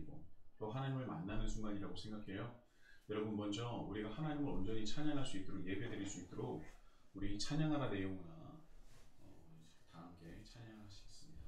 순간이고 또 하나님을 만나는 순간이라고 생각해요. 여러분, 먼저 우리가 하나님을 온전히 찬양할 수 있도록, 예배드릴 수 있도록 우리 찬양하라 내 영혼아 다 함께 찬양하시겠습니다.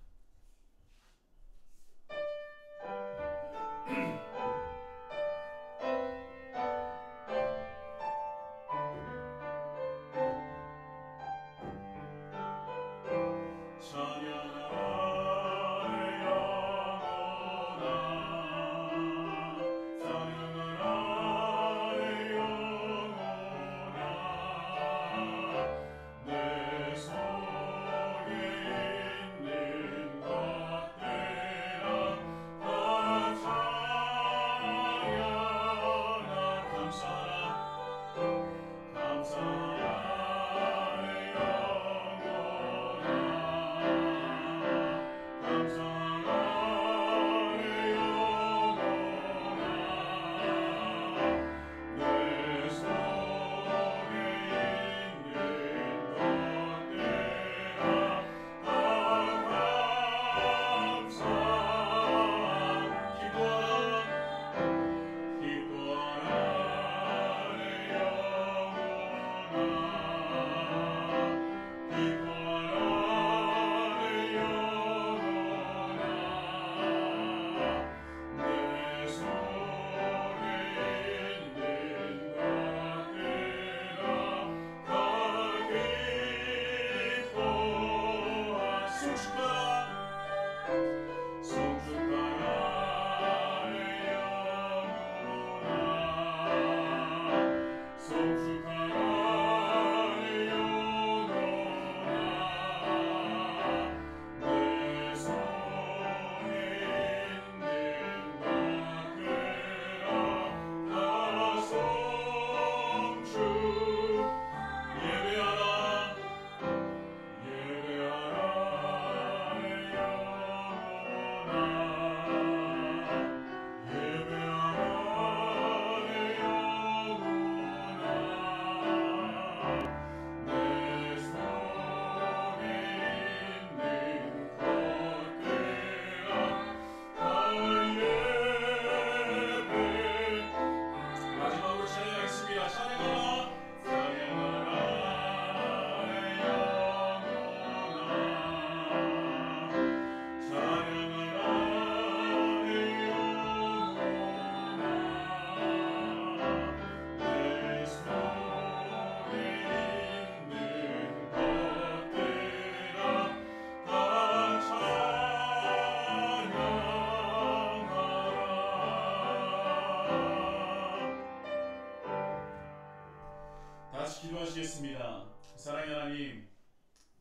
기도하시겠습니다. 사랑의 하나님,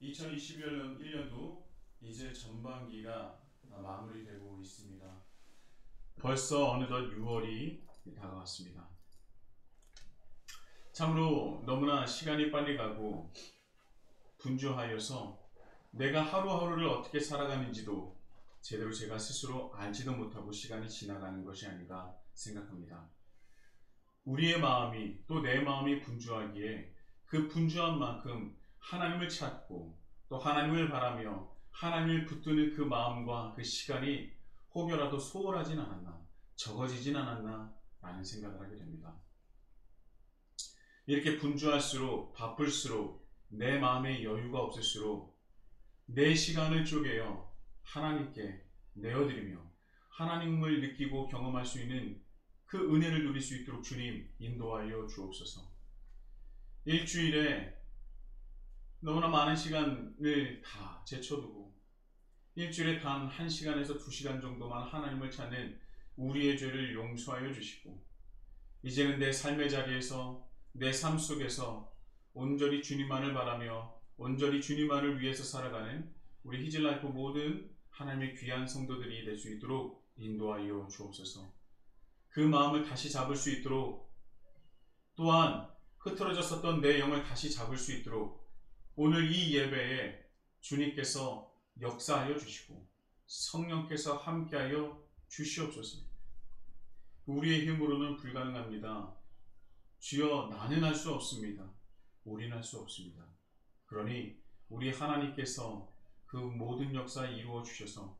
2021년도 이제 전반기가 마무리되고 있습니다. 벌써 어느덧 6월이 다가왔습니다. 참으로 너무나 시간이 빨리 가고 분주하여서 내가 하루하루를 어떻게 살아가는지도 제대로 제가 스스로 알지도 못하고 시간이 지나가는 것이 아닌가 생각합니다. 우리의 마음이, 또 내 마음이 분주하기에 그 분주한 만큼 하나님을 찾고 또 하나님을 바라며 하나님을 붙드는 그 마음과 그 시간이 혹여라도 소홀하진 않았나, 적어지진 않았나 라는 생각을 하게 됩니다. 이렇게 분주할수록, 바쁠수록, 내 마음에 여유가 없을수록 내 시간을 쪼개어 하나님께 내어드리며 하나님을 느끼고 경험할 수 있는 그 은혜를 누릴 수 있도록 주님 인도하여 주옵소서. 일주일에 너무나 많은 시간을 다 제쳐두고 일주일에 단 1시간에서 2시간 정도만 하나님을 찾는 우리의 죄를 용서하여 주시고, 이제는 내 삶의 자리에서, 내 삶 속에서 온전히 주님만을 바라며 온전히 주님만을 위해서 살아가는 우리 히즐라이프 모든 하나님의 귀한 성도들이 될 수 있도록 인도하여 주옵소서. 그 마음을 다시 잡을 수 있도록, 또한 흐트러졌었던 내 영을 다시 잡을 수 있도록 오늘 이 예배에 주님께서 역사하여 주시고 성령께서 함께하여 주시옵소서. 우리의 힘으로는 불가능합니다. 주여, 나는 할 수 없습니다. 우리는 할 수 없습니다. 그러니 우리 하나님께서 그 모든 역사 이루어 주셔서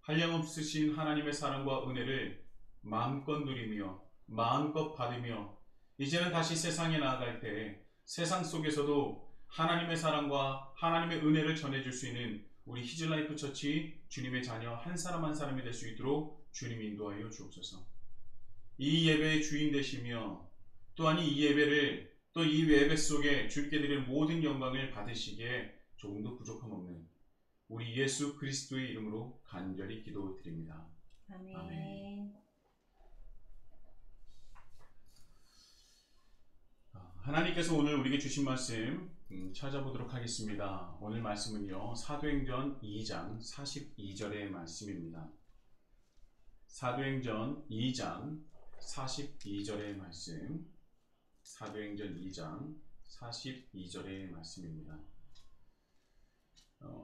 한량없으신 하나님의 사랑과 은혜를 마음껏 누리며 마음껏 받으며 이제는 다시 세상에 나아갈 때 세상 속에서도 하나님의 사랑과 하나님의 은혜를 전해줄 수 있는 우리 히즐라이프 처치 주님의 자녀 한 사람 한 사람이 될 수 있도록 주님 인도하여 주옵소서. 이 예배의 주인 되시며 또한 이 예배를 또 이 예배 속에 주께 드리는 모든 영광을 받으시기에 조금도 부족함 없는 우리 예수 그리스도의 이름으로 간절히 기도드립니다. 아멘. 아멘. 하나님께서 오늘 우리에게 주신 말씀 찾아보도록 하겠습니다. 오늘 말씀은요, 사도행전 2장 42절의 말씀입니다. 사도행전 2장 42절의 말씀, 사도행전 2장 42절의 말씀입니다.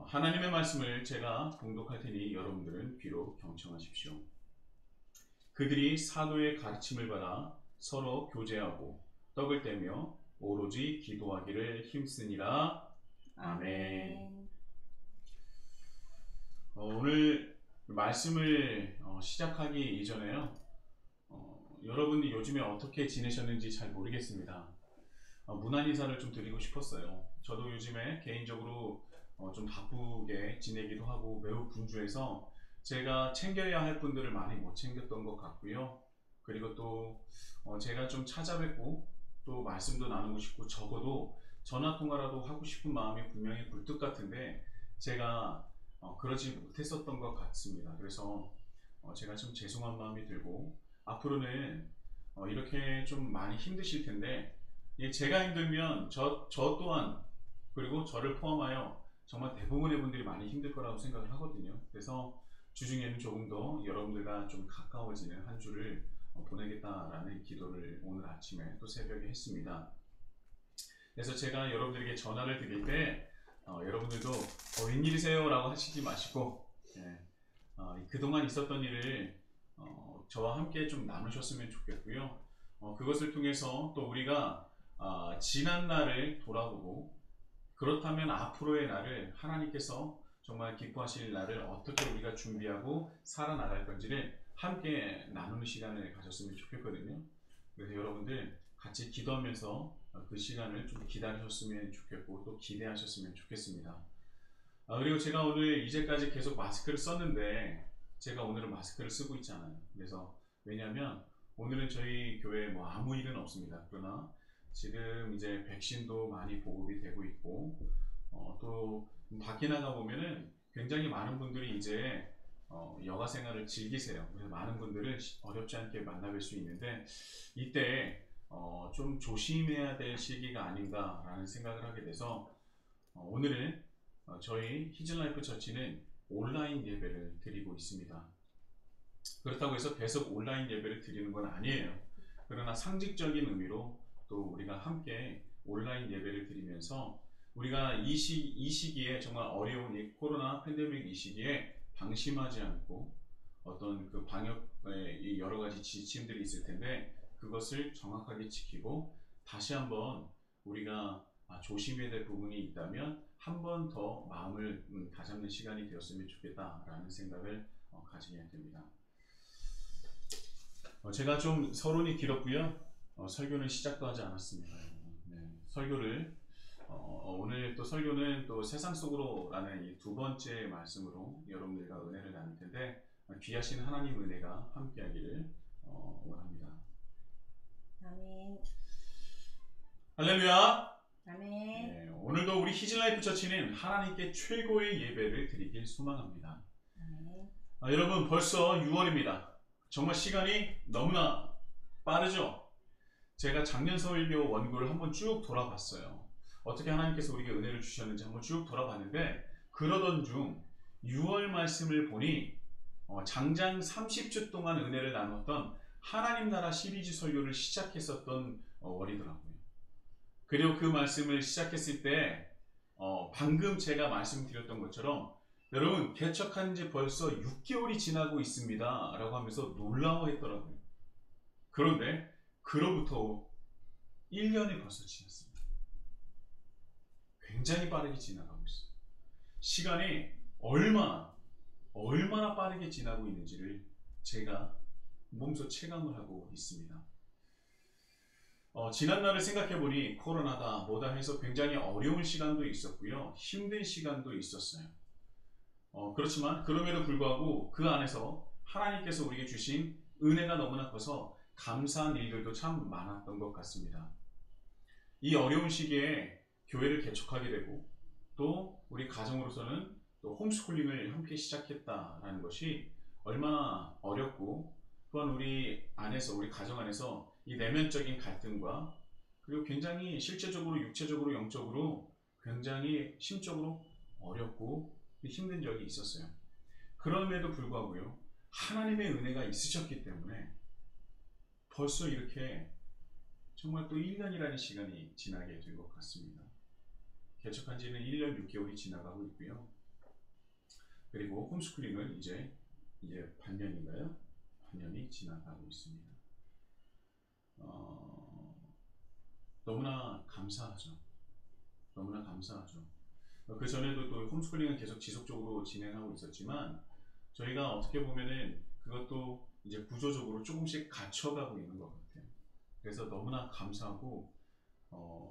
하나님의 말씀을 제가 봉독할 테니 여러분들은 귀로 경청하십시오. 그들이 사도의 가르침을 받아 서로 교제하고 떡을 떼며 오로지 기도하기를 힘쓰니라. 아멘. 오늘 말씀을 시작하기 이전에요, 여러분이 요즘에 어떻게 지내셨는지 잘 모르겠습니다. 문안 인사를 좀 드리고 싶었어요. 저도 요즘에 개인적으로 좀 바쁘게 지내기도 하고 매우 분주해서 제가 챙겨야 할 분들을 많이 못 챙겼던 것 같고요. 그리고 또 제가 좀 찾아뵙고 또 말씀도 나누고 싶고 적어도 전화통화라도 하고 싶은 마음이 분명히 굴뚝 같은데 제가 그러지 못했었던 것 같습니다. 그래서 제가 좀 죄송한 마음이 들고 앞으로는 이렇게 좀 많이 힘드실 텐데 제가 힘들면 저 또한 그리고 저를 포함하여 정말 대부분의 분들이 많이 힘들 거라고 생각을 하거든요. 그래서 주중에는 조금 더 여러분들과 좀 가까워지는 한 주를 보내겠다라는 기도를 오늘 아침에 또 새벽에 했습니다. 그래서 제가 여러분들에게 전화를 드릴 때 여러분들도 웬일이세요? 라고 하시지 마시고 그동안 있었던 일을 저와 함께 좀 나누셨으면 좋겠고요. 그것을 통해서 또 우리가 지난 날을 돌아보고 그렇다면 앞으로의 날을 하나님께서 정말 기뻐하실 날을 어떻게 우리가 준비하고 살아나갈 건지를 함께 나누는 시간을 가졌으면 좋겠거든요. 그래서 여러분들 같이 기도하면서 그 시간을 좀 기다리셨으면 좋겠고 또 기대하셨으면 좋겠습니다. 그리고 제가 오늘 이제까지 계속 마스크를 썼는데 제가 오늘은 마스크를 쓰고 있잖아요. 그래서 왜냐하면 오늘은 저희 교회에 뭐 아무 일은 없습니다. 그러나 지금 이제 백신도 많이 보급이 되고 있고 또 밖에 나가 보면은 굉장히 많은 분들이 이제 여가 생활을 즐기세요. 그래서 많은 분들을 어렵지 않게 만나뵐 수 있는데 이때 좀 조심해야 될 시기가 아닌가라는 생각을 하게 돼서 오늘은 저희 히즐라이프 처치는 온라인 예배를 드리고 있습니다. 그렇다고 해서 계속 온라인 예배를 드리는 건 아니에요. 그러나 상징적인 의미로 또 우리가 함께 온라인 예배를 드리면서 우리가 이 시기에 정말 어려운 이 코로나 팬데믹 이 시기에 방심하지 않고 어떤 그 방역의 여러 가지 지침들이 있을 텐데 그것을 정확하게 지키고 다시 한번 우리가 조심해야 될 부분이 있다면 한 번 더 마음을 다잡는 시간이 되었으면 좋겠다라는 생각을 가지게 됩니다. 제가 좀 서론이 길었고요. 설교는 시작도 하지 않았습니다. 네, 설교를 오늘 또 설교는 또 세상 속으로라는 이 두 번째 말씀으로 여러분들과 은혜를 나눌 텐데 귀하신 하나님 은혜가 함께하기를 원합니다. 아멘. 할렐루야. 아멘. 네, 오늘도 우리 히즐라이프 처치는 하나님께 최고의 예배를 드리길 소망합니다. 아멘. 여러분 벌써 6월입니다. 정말 시간이 너무나 빠르죠? 제가 작년 설교 원고를 한번 쭉 돌아봤어요. 어떻게 하나님께서 우리에게 은혜를 주셨는지 한번 쭉 돌아봤는데 그러던 중 6월 말씀을 보니 장장 30주 동안 은혜를 나눴던 하나님 나라 시리즈 설교를 시작했었던 월이더라고요. 그리고 그 말씀을 시작했을 때 방금 제가 말씀드렸던 것처럼 여러분 개척한 지 벌써 6개월이 지나고 있습니다 라고 하면서 놀라워했더라고요. 그런데 그로부터 1년이 벌써 지났습니다. 굉장히 빠르게 지나가고 있어요. 시간이 얼마나 얼마나 빠르게 지나고 있는지를 제가 몸소 체감을 하고 있습니다. 지난 날을 생각해보니 코로나다 뭐다 해서 굉장히 어려운 시간도 있었고요. 힘든 시간도 있었어요. 그렇지만 그럼에도 불구하고 그 안에서 하나님께서 우리에게 주신 은혜가 너무나 커서 감사한 일들도 참 많았던 것 같습니다. 이 어려운 시기에 교회를 개척하게 되고 또 우리 가정으로서는 또 홈스쿨링을 함께 시작했다라는 것이 얼마나 어렵고 또한 우리 안에서 우리 가정 안에서 이 내면적인 갈등과 그리고 굉장히 실제적으로 육체적으로 영적으로 굉장히 심적으로 어렵고 힘든 적이 있었어요. 그럼에도 불구하고요 하나님의 은혜가 있으셨기 때문에 벌써 이렇게 정말 또 1년이라는 시간이 지나게 된 것 같습니다. 개척한 지는 1년 6개월이 지나가고 있고요. 그리고 홈스쿨링은 이제 반년인가요? 반년이 지나가고 있습니다. 너무나 감사하죠. 너무나 감사하죠. 그 전에도 또 홈스쿨링은 계속 지속적으로 진행하고 있었지만 저희가 어떻게 보면은 그것도 이제 구조적으로 조금씩 갖춰가고 있는 것 같아요. 그래서 너무나 감사하고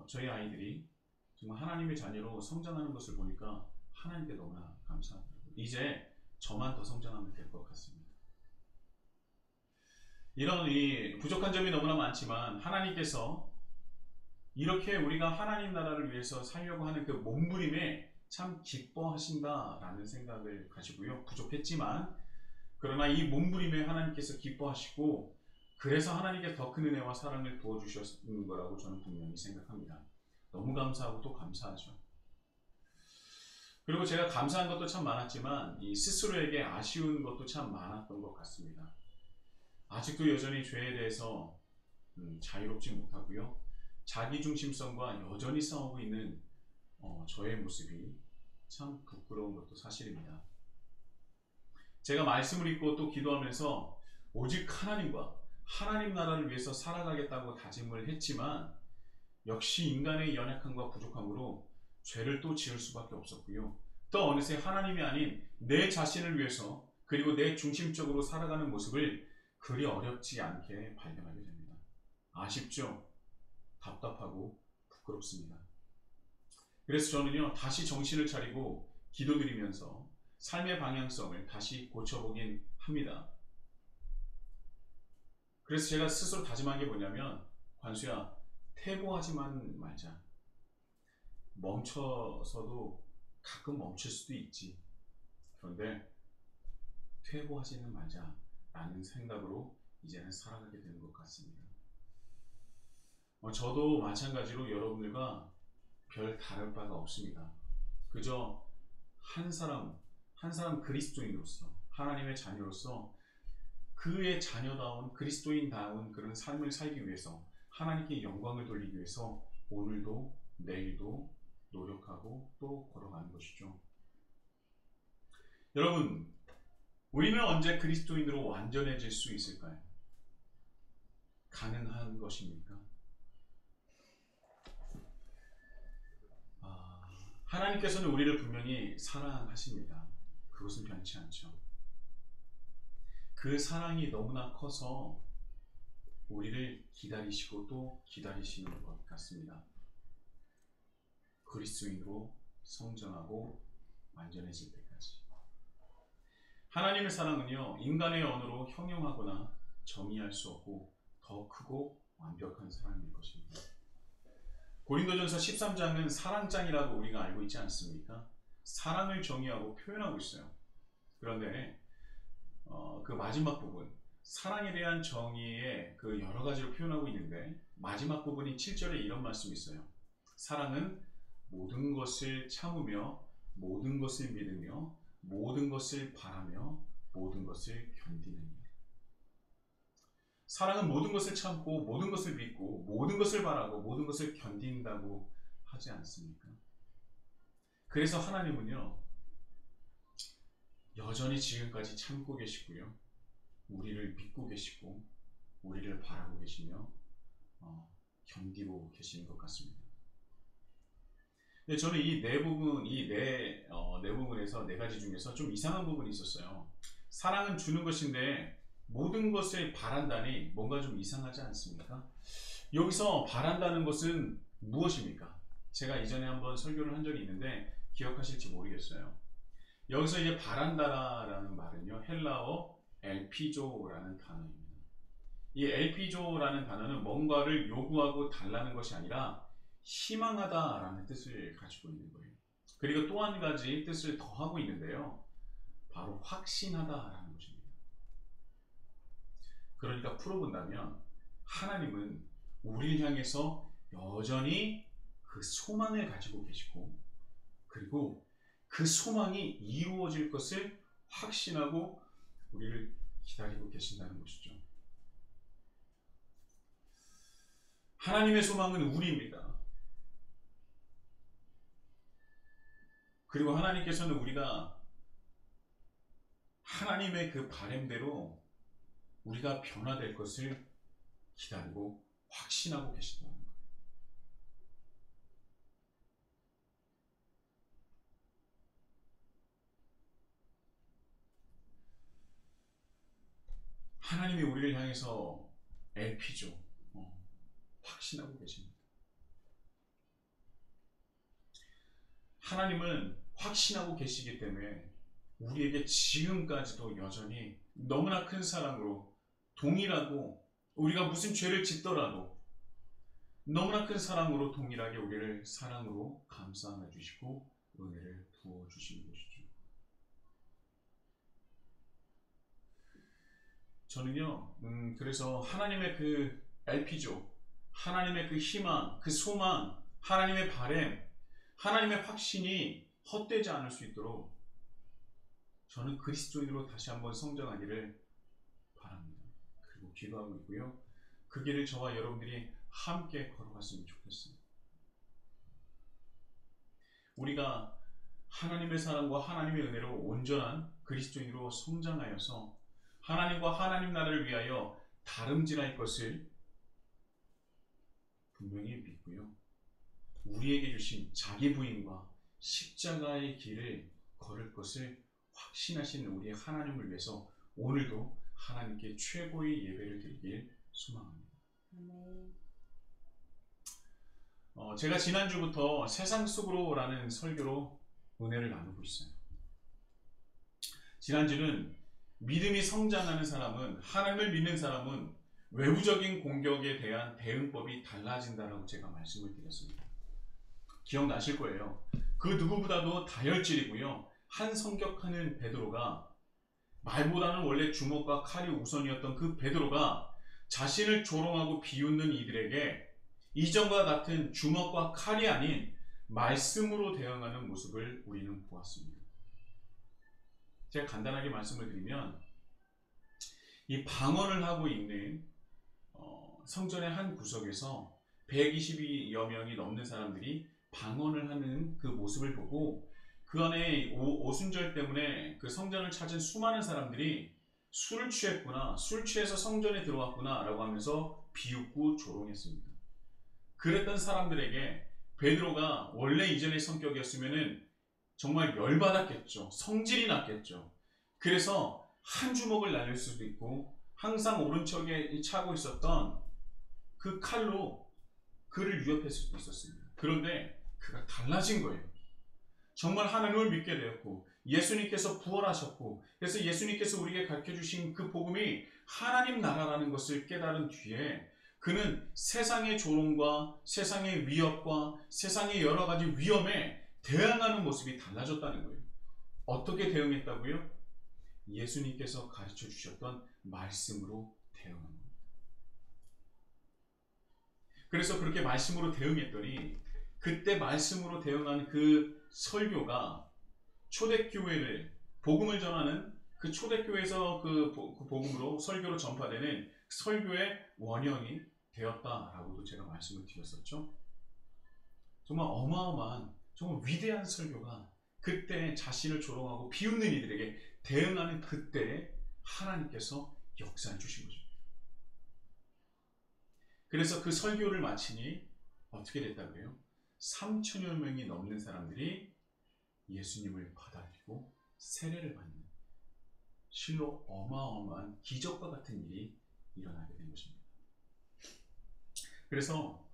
저희 아이들이 정말 하나님의 자녀로 성장하는 것을 보니까 하나님께 너무나 감사하더라고요. 이제 저만 더 성장하면 될 것 같습니다. 이런 이 부족한 점이 너무나 많지만 하나님께서 이렇게 우리가 하나님 나라를 위해서 살려고 하는 그 몸부림에 참 기뻐하신다라는 생각을 가지고요. 부족했지만 그러나 이 몸부림에 하나님께서 기뻐하시고 그래서 하나님께 더 큰 은혜와 사랑을 부어주셨는 거라고 저는 분명히 생각합니다. 너무 감사하고 또 감사하죠. 그리고 제가 감사한 것도 참 많았지만 이 스스로에게 아쉬운 것도 참 많았던 것 같습니다. 아직도 여전히 죄에 대해서 자유롭지 못하고요. 자기중심성과 여전히 싸우고 있는 저의 모습이 참 부끄러운 것도 사실입니다. 제가 말씀을 읽고 또 기도하면서 오직 하나님과 하나님 나라를 위해서 살아가겠다고 다짐을 했지만 역시 인간의 연약함과 부족함으로 죄를 또 지을 수밖에 없었고요. 또 어느새 하나님이 아닌 내 자신을 위해서 그리고 내 중심적으로 살아가는 모습을 그리 어렵지 않게 발견하게 됩니다. 아쉽죠? 답답하고 부끄럽습니다. 그래서 저는요 다시 정신을 차리고 기도드리면서 삶의 방향성을 다시 고쳐보긴 합니다. 그래서 제가 스스로 다짐한 게 뭐냐면 관수야 퇴보하지만 말자. 멈춰서도 가끔 멈출 수도 있지. 그런데 퇴보하지는 말자 라는 생각으로 이제는 살아가게 되는 것 같습니다. 저도 마찬가지로 여러분들과 별 다를 바가 없습니다. 그저 한 사람 그리스도인으로서 하나님의 자녀로서 그의 자녀다운 그리스도인다운 그런 삶을 살기 위해서 하나님께 영광을 돌리기 위해서 오늘도 내일도 노력하고 또 걸어가는 것이죠. 여러분, 우리는 언제 그리스도인으로 완전해질 수 있을까요? 가능한 것입니까? 하나님께서는 우리를 분명히 사랑하십니다. 그것은 변치 않죠. 그 사랑이 너무나 커서 우리를 기다리시고 또 기다리시는 것 같습니다. 그리스도인으로 성장하고 완전해질 때까지. 하나님의 사랑은요 인간의 언어로 형용하거나 정의할 수 없고 더 크고 완벽한 사랑인 것입니다. 고린도전서 13장은 사랑장이라고 우리가 알고 있지 않습니까? 사랑을 정의하고 표현하고 있어요. 그런데 그 마지막 부분 사랑에 대한 정의의 그 여러 가지로 표현하고 있는데 마지막 부분인 7절에 이런 말씀이 있어요. 사랑은 모든 것을 참으며 모든 것을 믿으며 모든 것을 바라며 모든 것을 견디느니라. 사랑은 모든 것을 참고 모든 것을 믿고 모든 것을 바라고 모든 것을 견딘다고 하지 않습니까? 그래서 하나님은요 여전히 지금까지 참고 계시고요 우리를 믿고 계시고 우리를 바라고 계시며 견디고 계시는 것 같습니다. 근데 저는 이 네 부분, 네 부분에서 네 가지 중에서 좀 이상한 부분이 있었어요. 사랑은 주는 것인데 모든 것을 바란다니 뭔가 좀 이상하지 않습니까? 여기서 바란다는 것은 무엇입니까? 제가 이전에 한번 설교를 한 적이 있는데 기억하실지 모르겠어요. 여기서 이제 바란다라는 말은요, 헬라어 엘피조라는 단어입니다. 이 엘피조라는 단어는 뭔가를 요구하고 달라는 것이 아니라 희망하다라는 뜻을 가지고 있는 거예요. 그리고 또 한 가지 뜻을 더하고 있는데요. 바로 확신하다라는 것입니다. 그러니까 풀어본다면 하나님은 우리를 향해서 여전히 그 소망을 가지고 계시고, 그리고 그 소망이 이루어질 것을 확신하고 우리를 기다리고 계신다는 것이죠. 하나님의 소망은 우리입니다. 그리고 하나님께서는 우리가 하나님의 그 바램대로 우리가 변화될 것을 기다리고 확신하고 계신다는 거예요. 하나님이 우리를 향해서 LP죠. 확신하고 계십니다. 하나님은 확신하고 계시기 때문에 우리에게 지금까지도 여전히 너무나 큰 사랑으로, 동일하고 우리가 무슨 죄를 짓더라도 너무나 큰 사랑으로 동일하게 우리를 사랑으로 감싸 주시고 은혜를 부어 주시는 것이죠. 저는요, 그래서 하나님의 그 LP죠. 하나님의 그 희망, 그 소망, 하나님의 바램, 하나님의 확신이 헛되지 않을 수 있도록 저는 그리스도인으로 다시 한번 성장하기를 바랍니다. 그리고 기도하고 있고요. 그 길을 저와 여러분들이 함께 걸어갔으면 좋겠습니다. 우리가 하나님의 사랑과 하나님의 은혜로 온전한 그리스도인으로 성장하여서 하나님과 하나님 나라를 위하여 다름질할 것을 분명히 믿고요. 우리에게 주신 자기 부인과 십자가의 길을 걸을 것을 확신하신 우리의 하나님을 위해서 오늘도 하나님께 최고의 예배를 드리길 소망합니다. 제가 지난주부터 세상 속으로라는 설교로 은혜를 나누고 있어요. 지난주는 믿음이 성장하는 사람은, 하나님을 믿는 사람은 외부적인 공격에 대한 대응법이 달라진다라고 제가 말씀을 드렸습니다. 기억나실 거예요. 그 누구보다도 다혈질이고요. 한 성격하는 베드로가, 말보다는 원래 주먹과 칼이 우선이었던 그 베드로가 자신을 조롱하고 비웃는 이들에게 이전과 같은 주먹과 칼이 아닌 말씀으로 대응하는 모습을 우리는 보았습니다. 제가 간단하게 말씀을 드리면, 이 방언을 하고 있는 성전의 한 구석에서 120여 명이 넘는 사람들이 방언을 하는 그 모습을 보고 그 안에 오순절 때문에 그 성전을 찾은 수많은 사람들이 술을 취했구나, 술 취해서 성전에 들어왔구나 라고 하면서 비웃고 조롱했습니다. 그랬던 사람들에게 베드로가 원래 이전의 성격이었으면 정말 열받았겠죠. 성질이 났겠죠. 그래서 한 주먹을 날릴 수도 있고 항상 오른쪽에 차고 있었던 그 칼로 그를 위협했을 수도 있었습니다. 그런데 그가 달라진 거예요. 정말 하나님을 믿게 되었고 예수님께서 부활하셨고, 그래서 예수님께서 우리에게 가르쳐주신 그 복음이 하나님 나라라는 것을 깨달은 뒤에 그는 세상의 조롱과 세상의 위협과 세상의 여러 가지 위험에 대응하는 모습이 달라졌다는 거예요. 어떻게 대응했다고요? 예수님께서 가르쳐 주셨던 말씀으로 대응한 겁니다. 그래서 그렇게 말씀으로 대응했더니 그때 말씀으로 대응한 그 설교가 초대교회를, 복음을 전하는 그 초대교회에서 그 복음으로 설교로 전파되는 설교의 원형이 되었다라고도 제가 말씀을 드렸었죠. 정말 어마어마한, 정말 위대한 설교가 그때 자신을 조롱하고 비웃는 이들에게 대응하는 그때에 하나님께서 역사해 주신 거죠. 그래서 그 설교를 마치니 어떻게 됐다고요? 3천여 명이 넘는 사람들이 예수님을 받아들이고 세례를 받는 실로 어마어마한 기적과 같은 일이 일어나게 된 것입니다. 그래서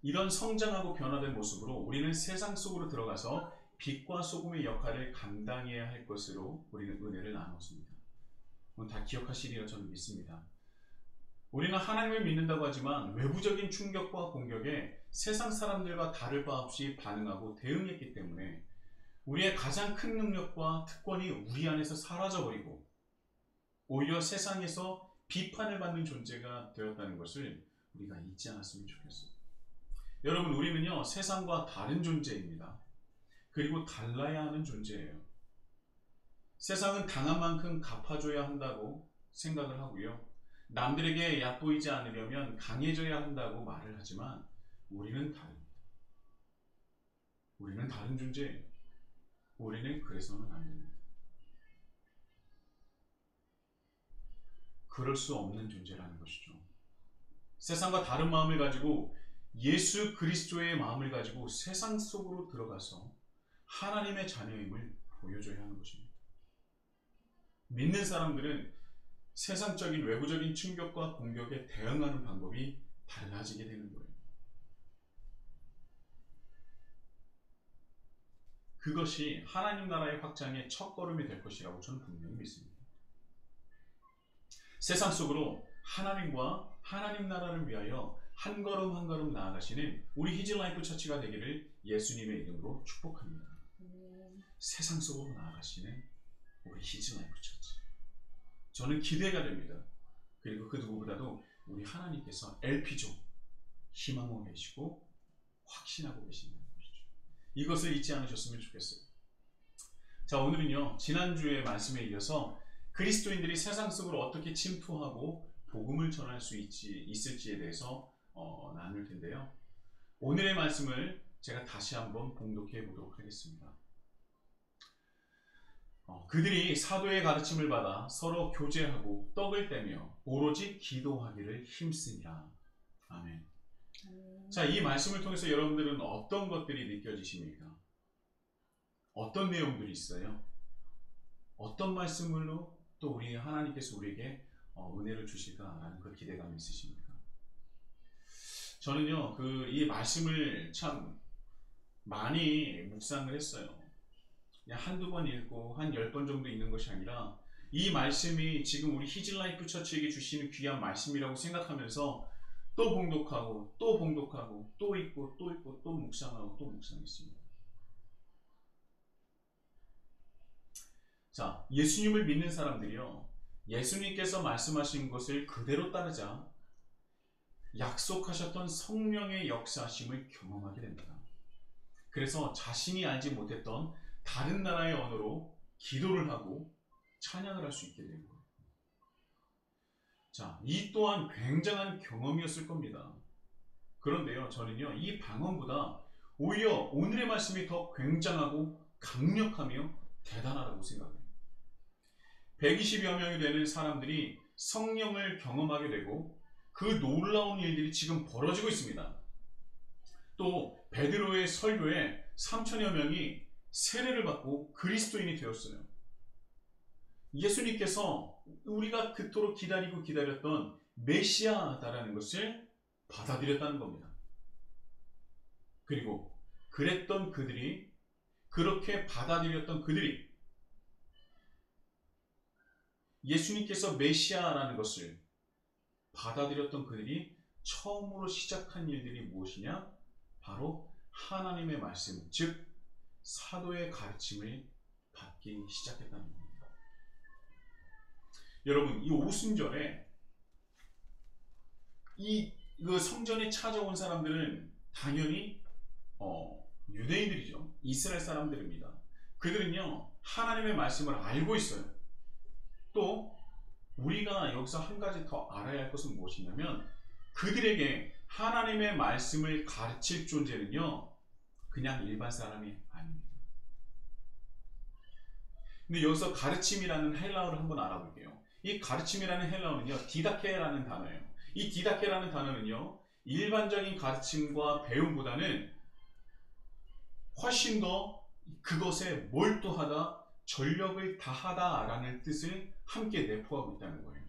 이런 성장하고 변화된 모습으로 우리는 세상 속으로 들어가서 빛과 소금의 역할을 감당해야 할 것으로 우리는 은혜를 나눴습니다. 다 기억하시리라 저는 믿습니다. 우리는 하나님을 믿는다고 하지만 외부적인 충격과 공격에 세상 사람들과 다를 바 없이 반응하고 대응했기 때문에 우리의 가장 큰 능력과 특권이 우리 안에서 사라져버리고 오히려 세상에서 비판을 받는 존재가 되었다는 것을 우리가 잊지 않았으면 좋겠어요. 여러분, 우리는요 세상과 다른 존재입니다. 그리고 달라야 하는 존재예요. 세상은 당한 만큼 갚아줘야 한다고 생각을 하고요, 남들에게 얕보이지 않으려면 강해져야 한다고 말을 하지만 우리는 다릅니다. 우리는 다른 존재예요. 우리는 그래서는 안 됩니다. 그럴 수 없는 존재라는 것이죠. 세상과 다른 마음을 가지고 예수 그리스도의 마음을 가지고 세상 속으로 들어가서 하나님의 자녀임을 보여줘야 하는 것입니다. 믿는 사람들은 세상적인 외부적인 충격과 공격에 대응하는 방법이 달라지게 되는 거예요. 그것이 하나님 나라의 확장의 첫걸음이 될 것이라고 저는 분명히 믿습니다. 세상 속으로 하나님과 하나님 나라를 위하여 한 걸음 한 걸음 나아가시는 우리 히즈라이프 처치가 되기를 예수님의 이름으로 축복합니다. 세상 속으로 나아가시는 우리 히즈라이프 처치, 저는 기대가 됩니다. 그리고 그 누구보다도 우리 하나님께서 LP조 희망하고 계시고 확신하고 계신다는 것이죠. 이것을 잊지 않으셨으면 좋겠어요. 자, 오늘은요 지난주의 말씀에 이어서 그리스도인들이 세상 속으로 어떻게 침투하고 복음을 전할 수 있을지에 대해서 나눌 텐데요, 오늘의 말씀을 제가 다시 한번 봉독해 보도록 하겠습니다. 그들이 사도의 가르침을 받아 서로 교제하고 떡을 떼며 오로지 기도하기를 힘쓰니라. 아멘. 자, 이 말씀을 통해서 여러분들은 어떤 것들이 느껴지십니까? 어떤 내용들이 있어요? 어떤 말씀으로 또 우리 하나님께서 우리에게 은혜를 주실까라는 그 기대감이 있으십니까? 저는요 이 말씀을 참 많이 묵상을 했어요. 그냥 한두 번 읽고 한 10번 정도 읽는 것이 아니라 이 말씀이 지금 우리 히즈라이프 처치에게 주시는 귀한 말씀이라고 생각하면서 또 봉독하고 또 봉독하고 또 읽고 또 읽고 또 묵상하고 또 묵상했습니다. 자, 예수님을 믿는 사람들이요, 예수님께서 말씀하신 것을 그대로 따르자 약속하셨던 성령의 역사하심을 경험하게 됩니다. 그래서 자신이 알지 못했던 다른 나라의 언어로 기도를 하고 찬양을 할 수 있게 되는 거예요. 자, 이 또한 굉장한 경험이었을 겁니다. 그런데요, 저는요 이 방언보다 오히려 오늘의 말씀이 더 굉장하고 강력하며 대단하다고 생각해요. 120여 명이 되는 사람들이 성령을 경험하게 되고 그 놀라운 일들이 지금 벌어지고 있습니다. 또 베드로의 설교에 3천여 명이 세례를 받고 그리스도인이 되었어요. 예수님께서 우리가 그토록 기다리고 기다렸던 메시아다라는 것을 받아들였다는 겁니다. 그리고 그랬던 그들이, 그렇게 받아들였던 그들이 예수님께서 메시아라는 것을 받아들였던 그들이 처음으로 시작한 일들이 무엇이냐? 바로 하나님의 말씀, 즉 사도의 가르침을 받기 시작했다는 겁니다. 여러분, 이 오순절에 그 성전에 찾아온 사람들은 당연히 유대인들이죠. 이스라엘 사람들입니다. 그들은요 하나님의 말씀을 알고 있어요. 또 우리가 여기서 한 가지 더 알아야 할 것은 무엇이냐면, 그들에게 하나님의 말씀을 가르칠 존재는요 그냥 일반 사람이 아닙니다. 근데 여기서 가르침이라는 헬라어를 한번 알아볼게요. 이 가르침이라는 헬라어는요 디다케라는 단어예요. 이 디다케라는 단어는요 일반적인 가르침과 배움보다는 훨씬 더 그것에 몰두하다, 전력을 다하다라는 뜻을 함께 내포하고 있다는 거예요.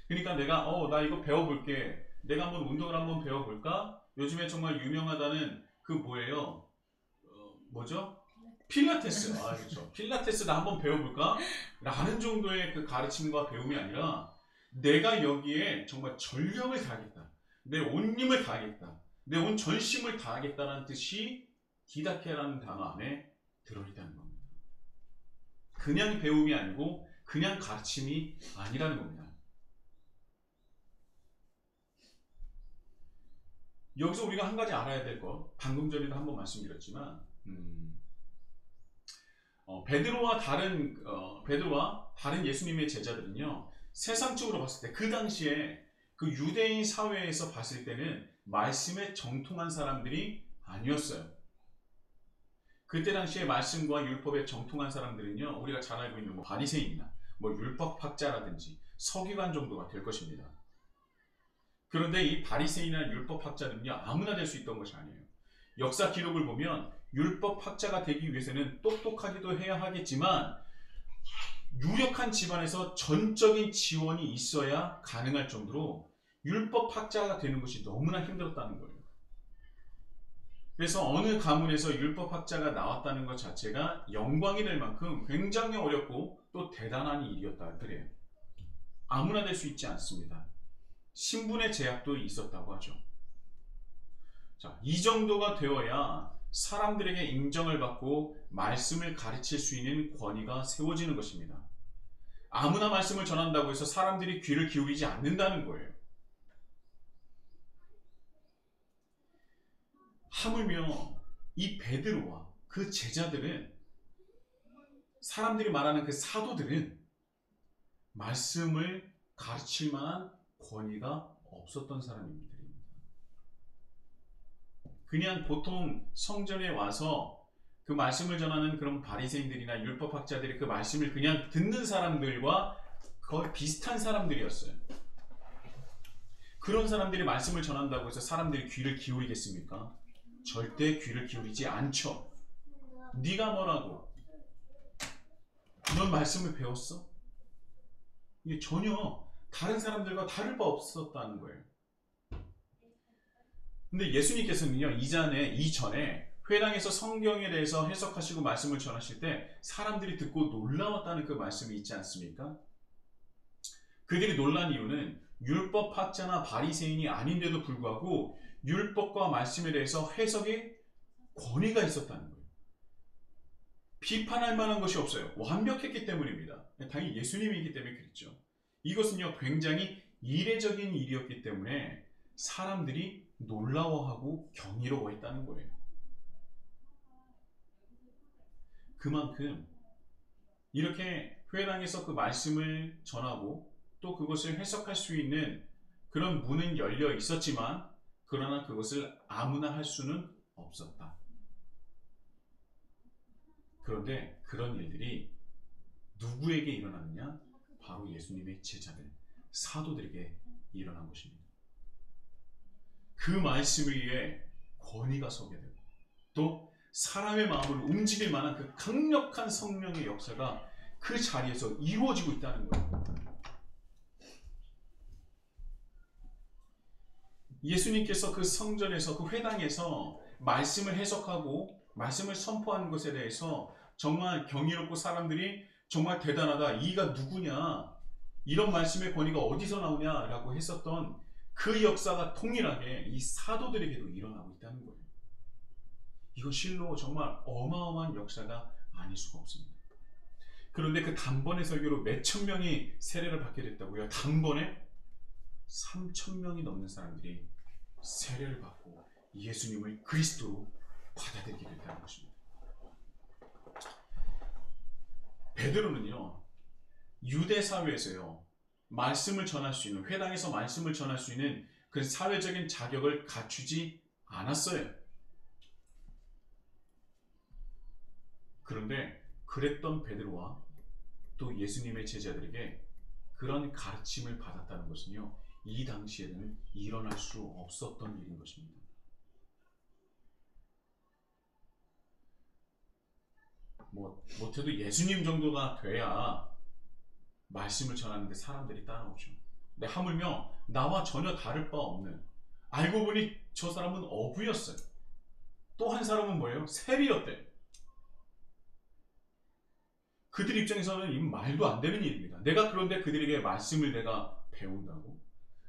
그러니까 내가 나 이거 배워볼게. 내가 한번 운동을 한번 배워볼까? 요즘에 정말 유명하다는 그 뭐예요? 뭐죠? 필라테스. 그렇죠. 필라테스 나 한번 배워볼까? 라는 정도의 그 가르침과 배움이 아니라 내가 여기에 정말 전력을 다하겠다. 내 온 힘을 다하겠다. 내 온 전심을 다하겠다라는 뜻이 디다케라는 단어 안에 들어있다는 겁니다. 그냥 배움이 아니고 그냥 가르침이 아니라는 겁니다. 여기서 우리가 한 가지 알아야 될 것, 방금 전에도 한번 말씀드렸지만 베드로와 다른 예수님의 제자들은요, 세상적으로 봤을 때 그 당시에 그 유대인 사회에서 봤을 때는 말씀에 정통한 사람들이 아니었어요. 그때 당시에 말씀과 율법에 정통한 사람들은요, 우리가 잘 알고 있는 바리새인이나 율법학자라든지 서기관 정도가 될 것입니다. 그런데 이 바리새인이나 율법학자들은요, 아무나 될 수 있던 것이 아니에요. 역사 기록을 보면 율법학자가 되기 위해서는 똑똑하기도 해야 하겠지만 유력한 집안에서 전적인 지원이 있어야 가능할 정도로 율법학자가 되는 것이 너무나 힘들었다는 거예요. 그래서 어느 가문에서 율법학자가 나왔다는 것 자체가 영광이 될 만큼 굉장히 어렵고 또 대단한 일이었다 그래요. 아무나 될 수 있지 않습니다. 신분의 제약도 있었다고 하죠. 자, 이 정도가 되어야 사람들에게 인정을 받고 말씀을 가르칠 수 있는 권위가 세워지는 것입니다. 아무나 말씀을 전한다고 해서 사람들이 귀를 기울이지 않는다는 거예요. 하물며 이 베드로와 그 제자들은, 사람들이 말하는 그 사도들은 말씀을 가르칠 만한 권위가 없었던 사람입니다. 그냥 보통 성전에 와서 그 말씀을 전하는 그런 바리새인들이나 율법학자들이 그 말씀을 그냥 듣는 사람들과 거의 비슷한 사람들이었어요. 그런 사람들이 말씀을 전한다고 해서 사람들이 귀를 기울이겠습니까? 절대 귀를 기울이지 않죠. 네가 뭐라고? 넌 말씀을 배웠어? 이게 전혀 다른 사람들과 다를 바 없었다는 거예요. 근데 예수님께서는요, 이전에 회당에서 성경에 대해서 해석하시고 말씀을 전하실 때 사람들이 듣고 놀라웠다는 그 말씀이 있지 않습니까? 그들이 놀란 이유는 율법학자나 바리새인이 아닌데도 불구하고 율법과 말씀에 대해서 해석에 권위가 있었다는 거예요. 비판할 만한 것이 없어요. 완벽했기 때문입니다. 당연히 예수님이기 때문에 그랬죠. 이것은요, 굉장히 이례적인 일이었기 때문에 사람들이 놀라워하고 경이로워했다는 거예요. 그만큼 이렇게 회당에서 그 말씀을 전하고 또 그것을 해석할 수 있는 그런 문은 열려 있었지만, 그러나 그것을 아무나 할 수는 없었다. 그런데 그런 일들이 누구에게 일어났느냐? 바로 예수님의 제자들, 사도들에게 일어난 것입니다. 그 말씀 위에 권위가 서게 되고 또 사람의 마음을 움직일 만한 그 강력한 성령의 역사가 그 자리에서 이루어지고 있다는 거예요. 예수님께서 그 성전에서, 그 회당에서 말씀을 해석하고 말씀을 선포하는 것에 대해서 정말 경이롭고 사람들이 정말 대단하다, 이가 누구냐, 이런 말씀의 권위가 어디서 나오냐라고 했었던 그 역사가 동일하게 이 사도들에게도 일어나고 있다는 거예요. 이건 실로 정말 어마어마한 역사가 아닐 수가 없습니다. 그런데 그 단번에 설교로 몇천 명이 세례를 받게 됐다고요. 단번에 3,000명이 넘는 사람들이 세례를 받고 예수님을 그리스도로 받아들이게 됐다는 것입니다. 베드로는요, 유대 사회에서요, 말씀을 전할 수 있는, 회당에서 말씀을 전할 수 있는 그 사회적인 자격을 갖추지 않았어요. 그런데 그랬던 베드로와 또 예수님의 제자들에게 그런 가르침을 받았다는 것은요, 이 당시에는 일어날 수 없었던 일인 것입니다. 뭐 못해도 예수님 정도가 돼야 말씀을 전하는데 사람들이 따라오죠. 근데 하물며 나와 전혀 다를 바 없는, 알고 보니 저 사람은 어부였어요. 또 한 사람은 뭐예요? 세리였대. 그들 입장에서는 이 말도 안 되는 일입니다. 내가 그런데 그들에게 말씀을 내가 배운다고?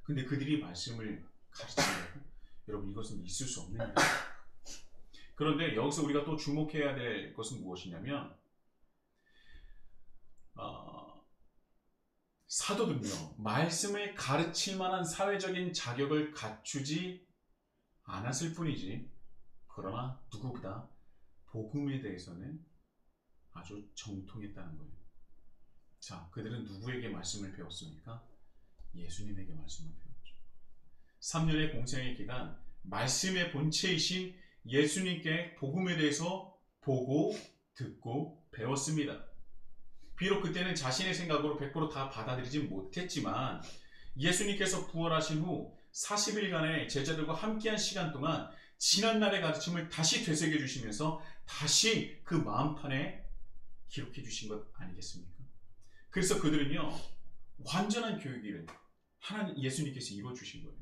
근데 그들이 말씀을 가르친다고? 여러분, 이것은 있을 수 없는 일이에요. 그런데 여기서 우리가 또 주목해야 될 것은 무엇이냐면 사도들은요, 말씀을 가르칠 만한 사회적인 자격을 갖추지 않았을 뿐이지, 그러나 누구보다 복음에 대해서는 아주 정통했다는 거예요. 자, 그들은 누구에게 말씀을 배웠습니까? 예수님에게 말씀을 배웠죠. 3년의 공생의 기간, 말씀의 본체이신 예수님께 복음에 대해서 보고 듣고 배웠습니다. 비록 그때는 자신의 생각으로 100%다 받아들이지 못했지만 예수님께서 부활하신 후 40일간의 제자들과 함께한 시간 동안 지난날의 가르침을 다시 되새겨 주시면서 다시 그 마음판에 기록해 주신 것 아니겠습니까? 그래서 그들은요, 완전한 교육을 하나님 예수님께서 이루어 주신 거예요.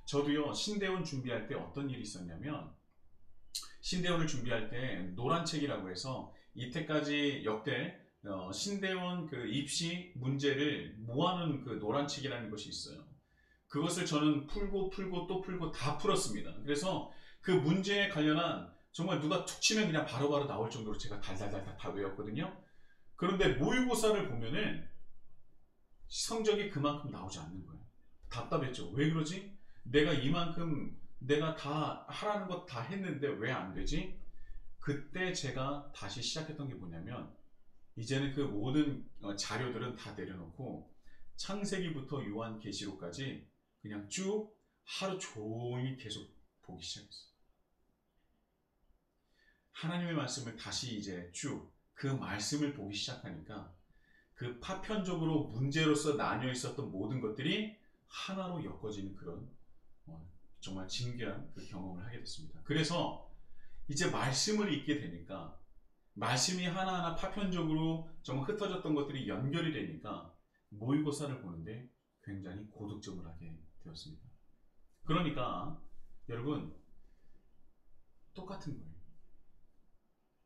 저도요, 신대원 준비할 때 어떤 일이 있었냐면, 신대원을 준비할 때 노란책이라고 해서 이때까지 역대 신대원 그 입시 문제를 모아놓은 그 노란책이라는 것이 있어요. 그것을 저는 풀고 또 풀고 다 풀었습니다. 그래서 그 문제에 관련한 정말 누가 툭 치면 그냥 바로바로 나올 정도로 제가 달달달달 다 외웠거든요. 그런데 모의고사를 보면은 성적이 그만큼 나오지 않는 거예요. 답답했죠. 왜 그러지? 내가 이만큼 내가 다 하라는 것 다 했는데 왜 안 되지? 그때 제가 다시 시작했던 게 뭐냐면, 이제는 그 모든 자료들은 다 내려놓고 창세기부터 요한계시록까지 그냥 쭉 하루 종일 계속 보기 시작했어요. 하나님의 말씀을 다시 이제 쭉 그 말씀을 보기 시작하니까 그 파편적으로 문제로서 나뉘어 있었던 모든 것들이 하나로 엮어지는 그런 정말 진귀한 그 경험을 하게 됐습니다. 그래서 이제 말씀을 읽게 되니까 말씀이 하나하나 파편적으로 정말 흩어졌던 것들이 연결이 되니까 모의고사를 보는데 굉장히 고득점을 하게 되었습니다. 그러니까 여러분, 똑같은 거예요.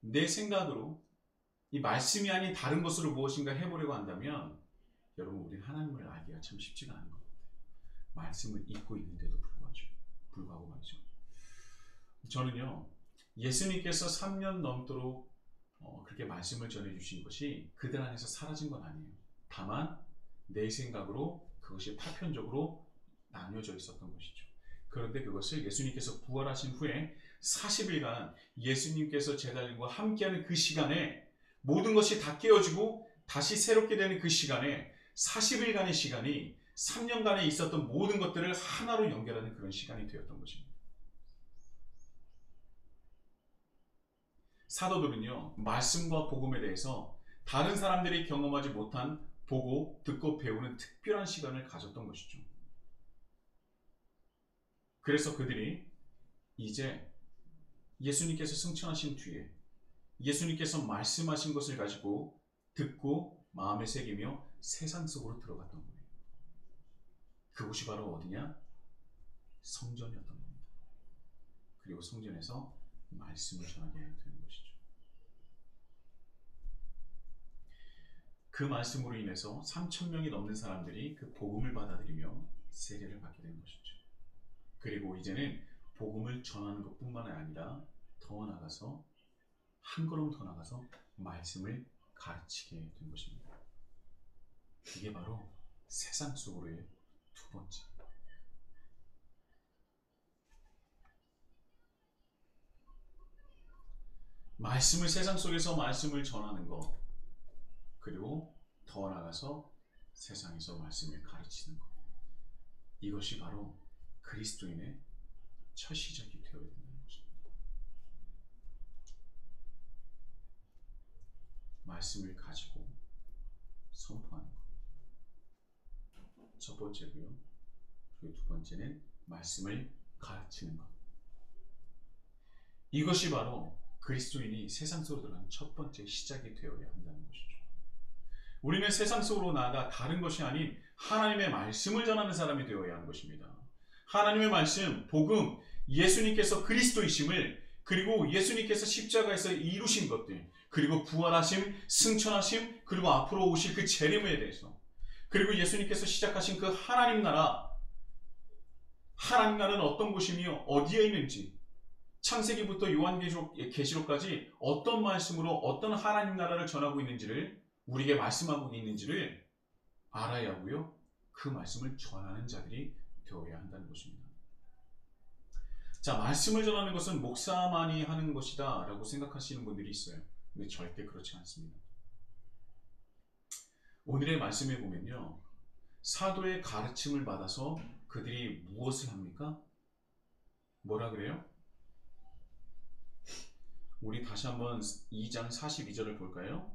내 생각으로 이 말씀이 아닌 다른 것으로 무엇인가 해보려고 한다면 여러분, 우리는 하나님을 알기가 참 쉽지가 않은 것 같아요. 말씀을 읽고 있는데도 불구하고 말이죠. 저는요, 예수님께서 3년 넘도록 그렇게 말씀을 전해주신 것이 그들 안에서 사라진 건 아니에요. 다만 내 생각으로 그것이 파편적으로 나뉘어져 있었던 것이죠. 그런데 그것을 예수님께서 부활하신 후에 40일간 예수님께서 제자들과 함께하는 그 시간에 모든 것이 다 깨어지고 다시 새롭게 되는 그 시간에 40일간의 시간이 3년간에 있었던 모든 것들을 하나로 연결하는 그런 시간이 되었던 것입니다. 사도들은요, 말씀과 복음에 대해서 다른 사람들이 경험하지 못한 보고 듣고 배우는 특별한 시간을 가졌던 것이죠. 그래서 그들이 이제 예수님께서 승천하신 뒤에 예수님께서 말씀하신 것을 가지고 듣고 마음에 새기며 세상 속으로 들어갔던 거예요. 그곳이 바로 어디냐? 성전이었던 겁니다. 그리고 성전에서 말씀을 전하게 되는 것이죠. 그 말씀으로 인해서 3,000명이 넘는 사람들이 그 복음을 받아들이며 세례를 받게 된 것이죠. 그리고 이제는 복음을 전하는 것뿐만 아니라 더 나아가서 한 걸음 더 나아가서 말씀을 가르치게 된 것입니다. 이게 바로 세상 속으로의 두 번째. 말씀을 세상 속에서 말씀을 전하는 것, 그리고 더 나아가서 세상에서 말씀을 가르치는 것. 이것이 바로 그리스도인의 첫 시작이 되어야 된다는 것입니다. 말씀을 가지고 선포하는 것. 첫 번째고요. 그리고 두 번째는 말씀을 가르치는 것. 이것이 바로 그리스도인이 세상 속으로 들어가는 첫 번째 시작이 되어야 한다는 것이죠. 우리는 세상 속으로 나아가 다른 것이 아닌 하나님의 말씀을 전하는 사람이 되어야 하는 것입니다. 하나님의 말씀, 복음, 예수님께서 그리스도이심을, 그리고 예수님께서 십자가에서 이루신 것들, 그리고 부활하심, 승천하심, 그리고 앞으로 오실 그 재림에 대해서, 그리고 예수님께서 시작하신 그 하나님 나라, 하나님 나라는 어떤 곳이며 어디에 있는지, 창세기부터 요한계시록까지 어떤 말씀으로 어떤 하나님 나라를 전하고 있는지를, 우리에게 말씀하고 있는지를 알아야 하고요. 그 말씀을 전하는 자들이 되어야 한다는 것입니다. 자, 말씀을 전하는 것은 목사만이 하는 것이다 라고 생각하시는 분들이 있어요. 근데 절대 그렇지 않습니다. 오늘의 말씀에 보면요, 사도의 가르침을 받아서 그들이 무엇을 합니까? 뭐라 그래요? 우리 다시 한번 2장 42절을 볼까요?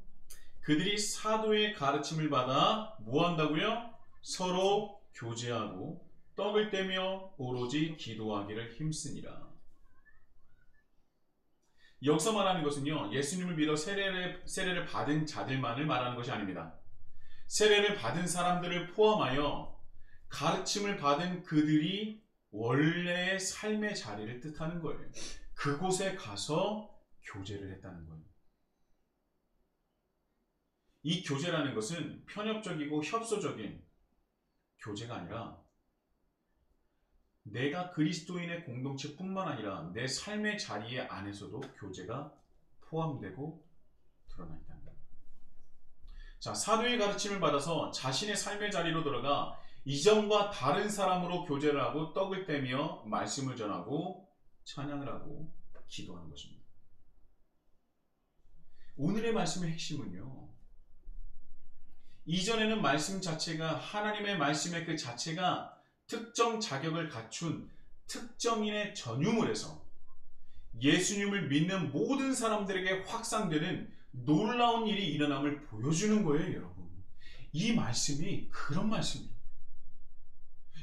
그들이 사도의 가르침을 받아 뭐 한다고요? 서로 교제하고 떡을 떼며 오로지 기도하기를 힘쓰니라. 여기서 말하는 것은요, 예수님을 믿어 세례를 받은 자들만을 말하는 것이 아닙니다. 세례를 받은 사람들을 포함하여 가르침을 받은 그들이 원래의 삶의 자리를 뜻하는 거예요. 그곳에 가서 교제를 했다는 거예요. 이 교제라는 것은 편협적이고 협소적인 교제가 아니라 내가 그리스도인의 공동체뿐만 아니라 내 삶의 자리에 안에서도 교제가 포함되고 드러나 있다는 거예요. 자, 사도의 가르침을 받아서 자신의 삶의 자리로 들어가 이전과 다른 사람으로 교제를 하고 떡을 떼며 말씀을 전하고 찬양을 하고 기도하는 것입니다. 오늘의 말씀의 핵심은요, 이전에는 말씀 자체가, 하나님의 말씀의 그 자체가 특정 자격을 갖춘 특정인의 전유물에서 예수님을 믿는 모든 사람들에게 확산되는 놀라운 일이 일어남을 보여주는 거예요, 여러분. 이 말씀이 그런 말씀이에요.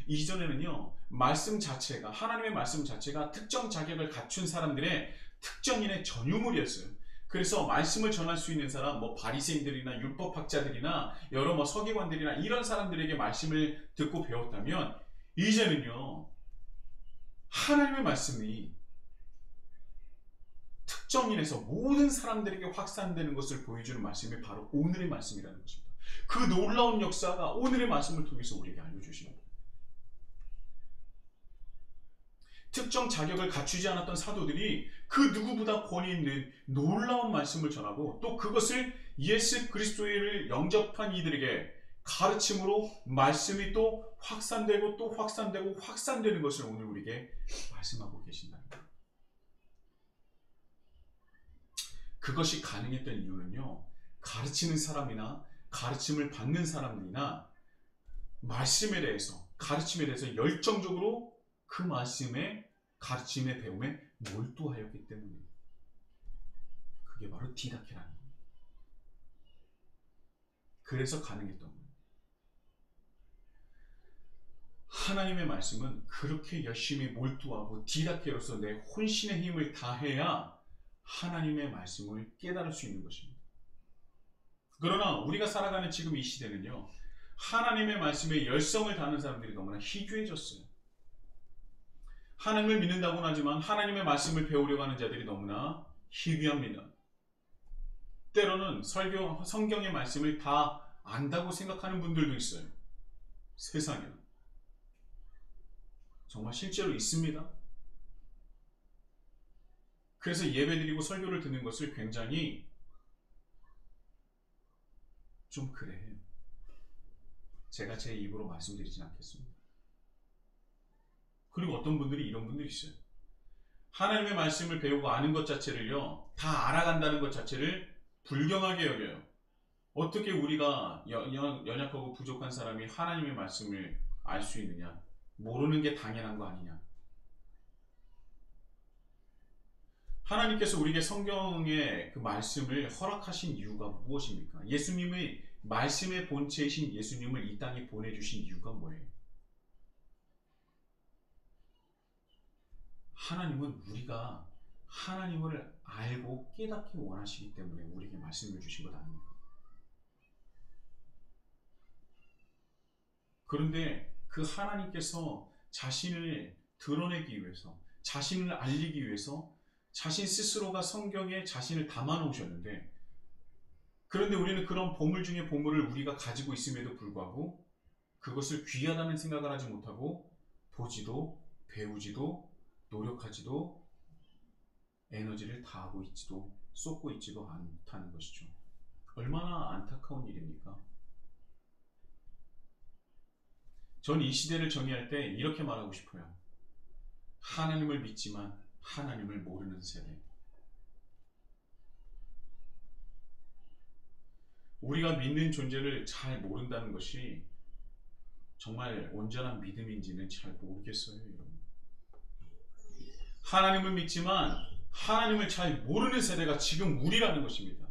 이전에는요, 말씀 자체가, 하나님의 말씀 자체가 특정 자격을 갖춘 사람들의 특정인의 전유물이었어요. 그래서 말씀을 전할 수 있는 사람, 바리새인들이나 율법학자들이나 여러 서기관들이나 이런 사람들에게 말씀을 듣고 배웠다면, 이제는요, 하나님의 말씀이 특정인에서 모든 사람들에게 확산되는 것을 보여주는 말씀이 바로 오늘의 말씀이라는 것입니다. 그 놀라운 역사가 오늘의 말씀을 통해서 우리에게 알려주시는 거예요. 특정 자격을 갖추지 않았던 사도들이 그 누구보다 권위 있는 놀라운 말씀을 전하고, 또 그것을 예수 그리스도를 영접한 이들에게 가르침으로 말씀이 또 확산되고 또 확산되고 확산되는 것을 오늘 우리에게 말씀하고 계신다는 거예요. 그것이 가능했던 이유는요, 가르치는 사람이나 가르침을 받는 사람들이나 말씀에 대해서, 가르침에 대해서 열정적으로 그 말씀의 가르침의 배움에 몰두하였기 때문에, 그게 바로 디다케라는 거예요. 그래서 가능했던 거예요. 하나님의 말씀은 그렇게 열심히 몰두하고 디다케로서 내 혼신의 힘을 다해야 하나님의 말씀을 깨달을 수 있는 것입니다. 그러나 우리가 살아가는 지금 이 시대는요, 하나님의 말씀에 열성을 다하는 사람들이 너무나 희귀해졌어요. 하나님을 믿는다고는 하지만 하나님의 말씀을 배우려고 하는 자들이 너무나 희귀합니다. 때로는 성경의 말씀을 다 안다고 생각하는 분들도 있어요. 세상에 정말 실제로 있습니다. 그래서 예배드리고 설교를 듣는 것을 굉장히 좀 그래, 제가 제 입으로 말씀드리진 않겠습니다. 그리고 어떤 분들이 이런 분들이 있어요. 하나님의 말씀을 배우고 아는 것 자체를요, 다 알아간다는 것 자체를 불경하게 여겨요. 어떻게 우리가 연약하고 부족한 사람이 하나님의 말씀을 알 수 있느냐, 모르는 게 당연한 거 아니냐. 하나님께서 우리에게 성경의 그 말씀을 허락하신 이유가 무엇입니까? 예수님의 말씀의 본체이신 예수님을 이 땅에 보내주신 이유가 뭐예요? 하나님은 우리가 하나님을 알고 깨닫기 원하시기 때문에 우리에게 말씀을 주신 것 아닙니까? 그런데 그 하나님께서 자신을 드러내기 위해서, 자신을 알리기 위해서 자신 스스로가 성경에 자신을 담아 놓으셨는데, 그런데 우리는 그런 보물 중에 보물을 우리가 가지고 있음에도 불구하고 그것을 귀하다는 생각을 하지 못하고 보지도 배우지도 노력하지도 에너지를 다하고 있지도 쏟고 있지도 않다는 것이죠. 얼마나 안타까운 일입니까? 전 이 시대를 정의할 때 이렇게 말하고 싶어요. 하나님을 믿지만 하나님을 모르는 세대. 우리가 믿는 존재를 잘 모른다는 것이 정말 온전한 믿음인지는 잘 모르겠어요, 여러분. 하나님을 믿지만 하나님을 잘 모르는 세대가 지금 우리라는 것입니다.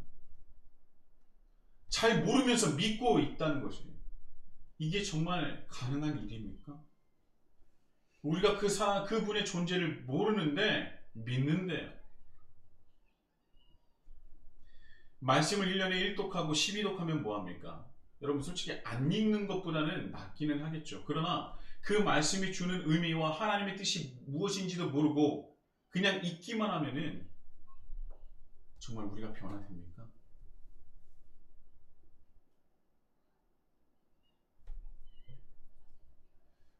잘 모르면서 믿고 있다는 것이에요. 이게 정말 가능한 일입니까? 우리가 그분의 존재를 모르는데 믿는데요. 말씀을 1년에 1독하고 12독하면 뭐합니까? 여러분 솔직히 안 읽는 것보다는 낫기는 하겠죠. 그러나 그 말씀이 주는 의미와 하나님의 뜻이 무엇인지도 모르고 그냥 읽기만 하면은 정말 우리가 변화됩니까?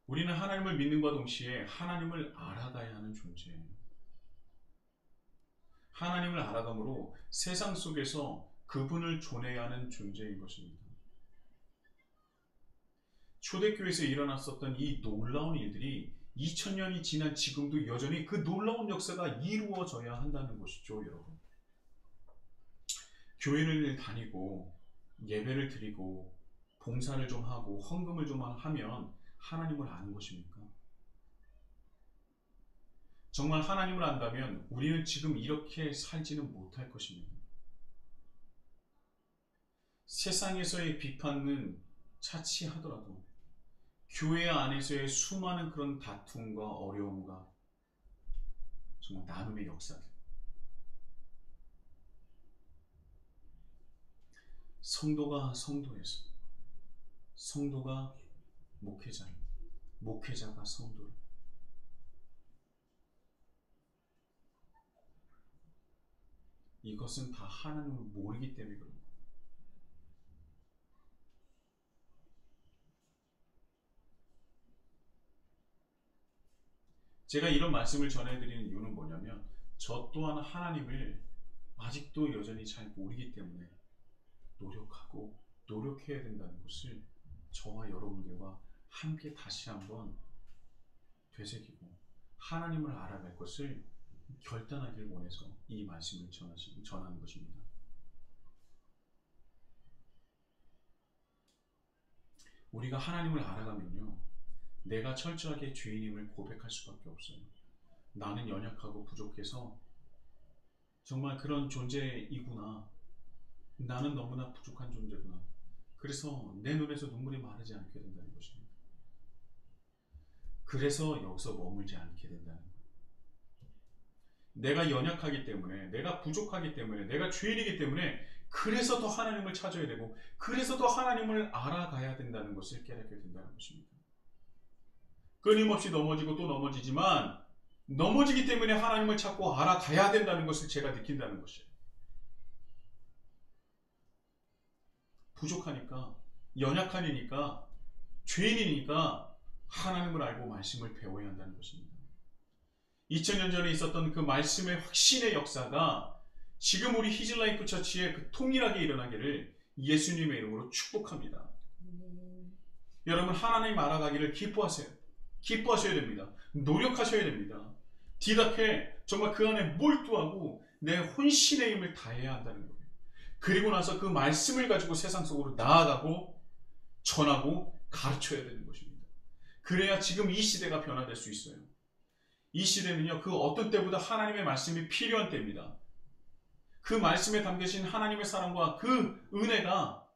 우리는 하나님을 믿는과 동시에 하나님을 알아가야 하는 존재예요. 하나님을 알아감으로 세상 속에서 그분을 존해야 하는 존재인 것입니다. 초대교회에서 일어났었던 이 놀라운 일들이 2000년이 지난 지금도 여전히 그 놀라운 역사가 이루어져야 한다는 것이죠, 여러분. 교회를 다니고 예배를 드리고 봉사를 좀 하고 헌금을 좀 하면 하나님을 아는 것입니까? 정말 하나님을 안다면 우리는 지금 이렇게 살지는 못할 것입니다. 세상에서의 비판은 차치하더라도 교회 안에서의 수많은 그런 다툼과 어려움과 정말 나눔의 역사들, 성도가 성도에서, 성도가 목회자를, 목회자가 성도를, 이것은 다 하나님을 모르기 때문에 그런 거예요. 제가 이런 말씀을 전해드리는 이유는 뭐냐면 저 또한 하나님을 아직도 여전히 잘 모르기 때문에 노력하고 노력해야 된다는 것을 저와 여러분들과 함께 다시 한번 되새기고 하나님을 알아갈 것을 결단하길 원해서 이 말씀을 전하는 것입니다. 우리가 하나님을 알아가면요, 내가 철저하게 죄인임을 고백할 수밖에 없어요. 나는 연약하고 부족해서 정말 그런 존재이구나. 나는 너무나 부족한 존재구나. 그래서 내 눈에서 눈물이 마르지 않게 된다는 것입니다. 그래서 여기서 머물지 않게 된다는 거예요. 내가 연약하기 때문에, 내가 부족하기 때문에, 내가 죄인이기 때문에 그래서 더 하나님을 찾아야 되고 그래서 더 하나님을 알아가야 된다는 것을 깨닫게 된다는 것입니다. 끊임없이 넘어지고 또 넘어지지만 넘어지기 때문에 하나님을 찾고 알아가야 된다는 것을 제가 느낀다는 것이에요. 부족하니까, 연약하니까, 죄인이니까 하나님을 알고 말씀을 배워야 한다는 것입니다. 2000년 전에 있었던 그 말씀의 확신의 역사가 지금 우리 히즐라이프 처치에 그 통일하게 일어나기를 예수님의 이름으로 축복합니다. 여러분, 하나님 알아가기를 기뻐하세요. 기뻐하셔야 됩니다. 노력하셔야 됩니다. 디다케 정말 그 안에 몰두하고 내 혼신의 힘을 다해야 한다는 거예요. 그리고 나서 그 말씀을 가지고 세상 속으로 나아가고 전하고 가르쳐야 되는 것입니다. 그래야 지금 이 시대가 변화될 수 있어요. 이 시대는요, 그 어떤 때보다 하나님의 말씀이 필요한 때입니다. 그 말씀에 담겨진 하나님의 사랑과 그 은혜가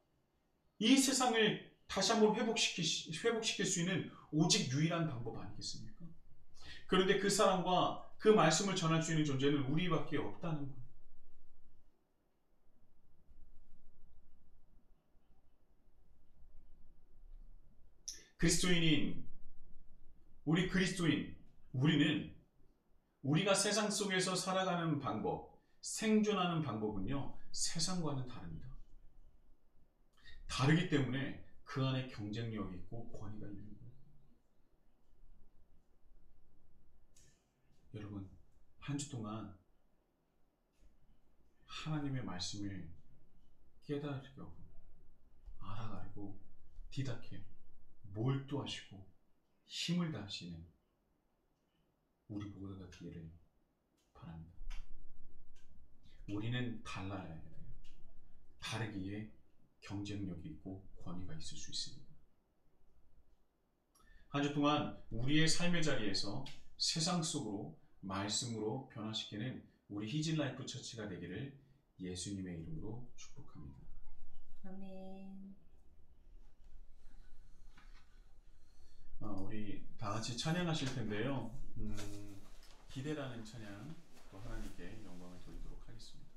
이 세상을 다시 한번 회복시킬 수 있는 오직 유일한 방법 아니겠습니까? 그런데 그 사랑과 그 말씀을 전할 수 있는 존재는 우리밖에 없다는 거예요. 그리스도인인 우리 그리스도인 우리는 우리가 세상 속에서 살아가는 방법, 생존하는 방법은요, 세상과는 다릅니다. 다르기 때문에 그 안에 경쟁력이 있고 권위가 있는 거예요. 여러분, 한 주 동안 하나님의 말씀을 깨달으려고, 알아가려고, 뒤닫게 몰두하시고 힘을 다하시는 우리 모두가 되기를 바랍니다. 우리는 달라야 돼요. 다르기에 경쟁력이 있고 권위가 있을 수 있습니다. 한 주 동안 우리의 삶의 자리에서 세상 속으로 말씀으로 변화시키는 우리 히즐라이프 처치가 되기를 예수님의 이름으로 축복합니다. 아멘. 우리 다 같이 찬양하실 텐데요. 기대라는 찬양 또 하나님께 영광을 돌리도록 하겠습니다.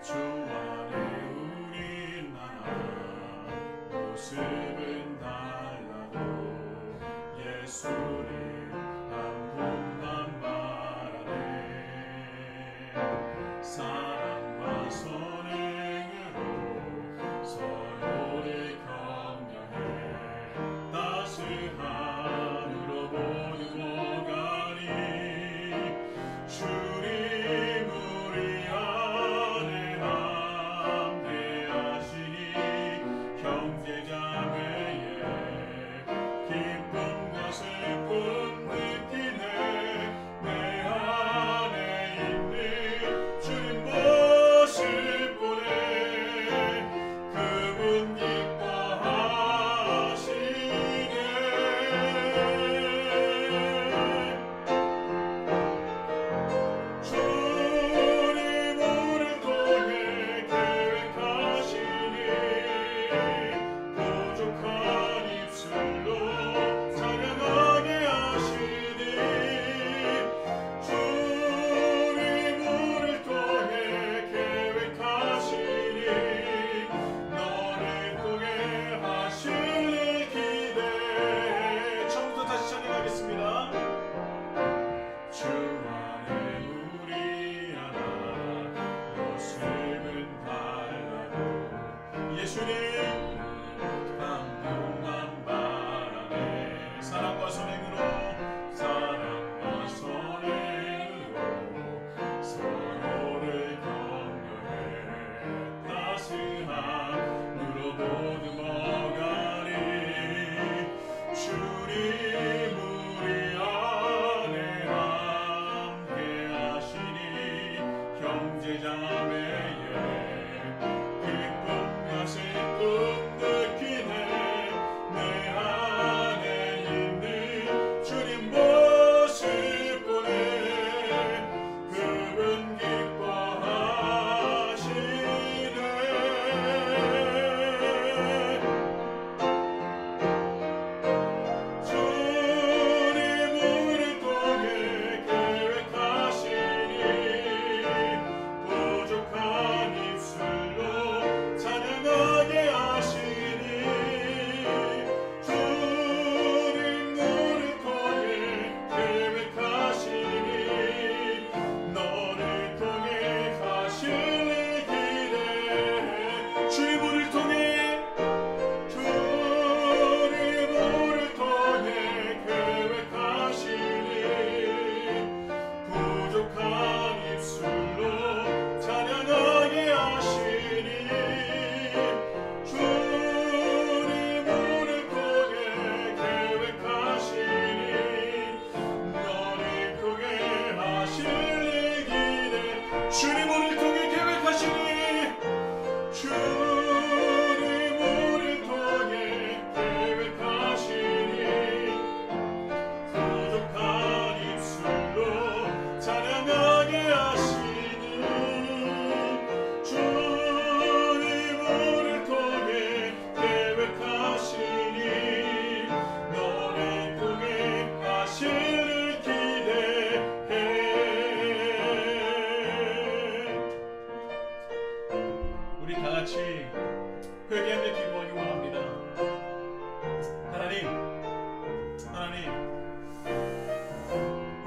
주 안에 우린 하나 모습은 달라도 예수를 한 분만 말하네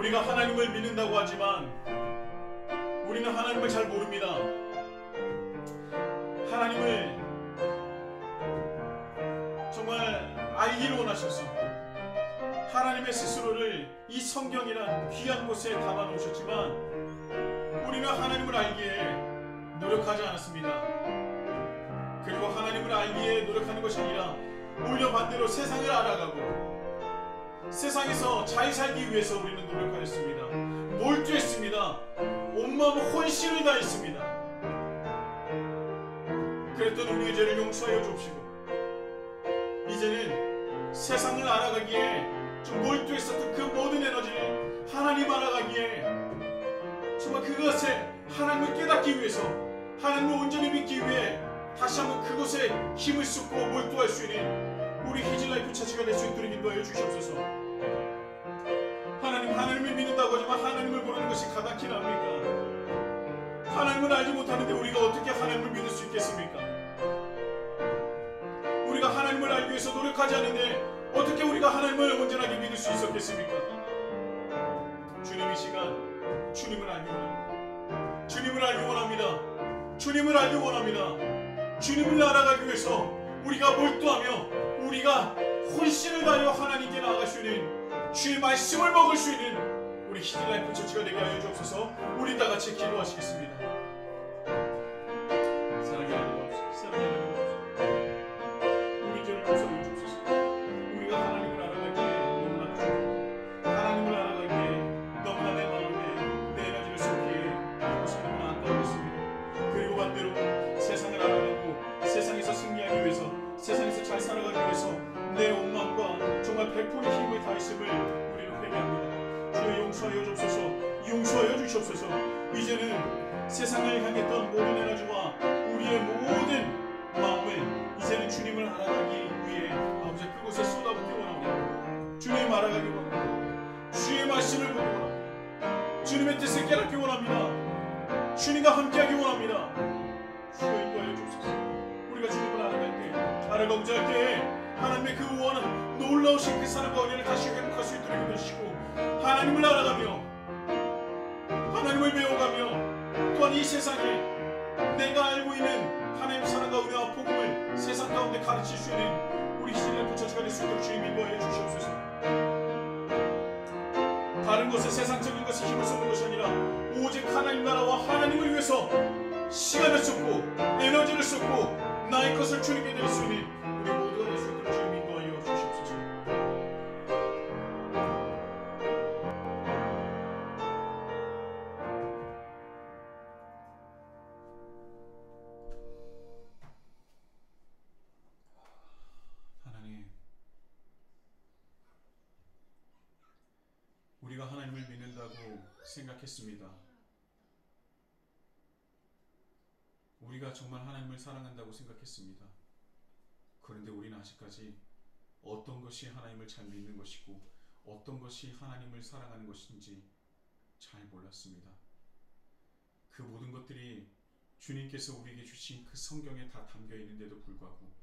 우리가 하나님을 믿는다고 하지만 우리는 하나님을 잘 모릅니다. 하나님을 정말 알기를 원하셔서 하나님의 스스로를 이 성경이란 귀한 곳에 담아 놓으셨지만 우리는 하나님을 알기에 노력하지 않았습니다. 그리고 하나님을 알기에 노력하는 것이 아니라 오히려 반대로 세상을 알아가고 세상에서 잘 살기 위해서 우리는 노력하였습니다. 몰두했습니다. 온 마음 혼신을 다했습니다. 그랬던 우리의 죄를 용서하여 주옵시고 이제는 세상을 알아가기에 좀 몰두했었던 그 모든 에너지를 하나님 알아가기에 정말 그것에 하나님을 깨닫기 위해서 하나님을 온전히 믿기 위해 다시 한번 그곳에 힘을 쏟고 몰두할 수 있는 우리 히즐라이프 처치가 될 수 있도록 인도하여 주시옵소서. 하나님을 믿는다고 하지만 하나님을 모르는 것이 가당키 납니까? 하나님을 알지 못하는데 우리가 어떻게 하나님을 믿을 수 있겠습니까? 우리가 하나님을 알기 위해서 노력하지 않는데 어떻게 우리가 하나님을 온전하게 믿을 수 있었겠습니까? 주님 이 시간 주님을 알기 원합니다. 주님을 알기 원합니다. 주님을 알기 원합니다. 주님을 알아가기 위해서 우리가 몰두하며 우리가 혼신을 다하여 하나님께 나아갈 수 있는 주의 말씀을 먹을 수 있는 우리 히즐라이프 처치가 되게 하여 주옵소서. 우리 다 같이 기도하시겠습니다. 사랑의 하나님 없소, 사랑의 하나님 없소. 우리 죄를 용서해 주옵소서. 우리가 하나님을 알아가기에 너무나 부족하고 하나님을 알아가기에 너무나 내 마음에 내 에너지를 쏟기에 그것이 너무나 안타깝습니다. 그리고 반대로 세상을 알아가고 세상에서 승리하기 위해서 세상에서 잘 살아가기 위해서 내 온 마음과 정말 100%의 힘을 다했음을 우리는 회개합니다. 주여 용서하여 주옵소서. 용서하여 주시옵소서. 이제는 세상을 향했던 모든 에너지와 우리의 모든 마음을 이제는 주님을 알아가기 위해 아버지 그곳에 쏟아붓기 원합니다. 주님 알아가기 원합니다. 주의 말씀을 보기 원합니다. 주님의 뜻을 깨닫기 원합니다. 주님과 함께하기 원합니다. 주여 인도하여 주옵소서. 우리가 주님을 알아갈 때 알아가고자 할 때 하나님의 그 원한 놀라우신 그 사랑과 은혜를 다시 회복할 수 있도록 해주시고 하나님을 알아가며 하나님을 배워가며 또한 이 세상에 내가 알고 있는 하나님의 사랑과 은혜와 복음을 세상 가운데 가르칠 수 있는 우리 히즐라이프 처치가 될 수 있도록 주님 인도하여 주시옵소서. 다른 것에 세상적인 것에 힘을 쏟는 것이 아니라 오직 하나님 나라와 하나님을 위해서 시간을 쏟고 에너지를 쏟고 나의 것을 주님께 드릴 수 있는 우리 모두가 될 수 있도록 주님 인도하여 주시옵소서. 하나님, 우리가 하나님을 믿는다고 생각했습니다. 우리가 정말 하나님을 사랑한다고 생각했습니다. 그런데 우리는 아직까지 어떤 것이 하나님을 잘 믿는 것이고 어떤 것이 하나님을 사랑하는 것인지 잘 몰랐습니다. 그 모든 것들이 주님께서 우리에게 주신 그 성경에 다 담겨 있는데도 불구하고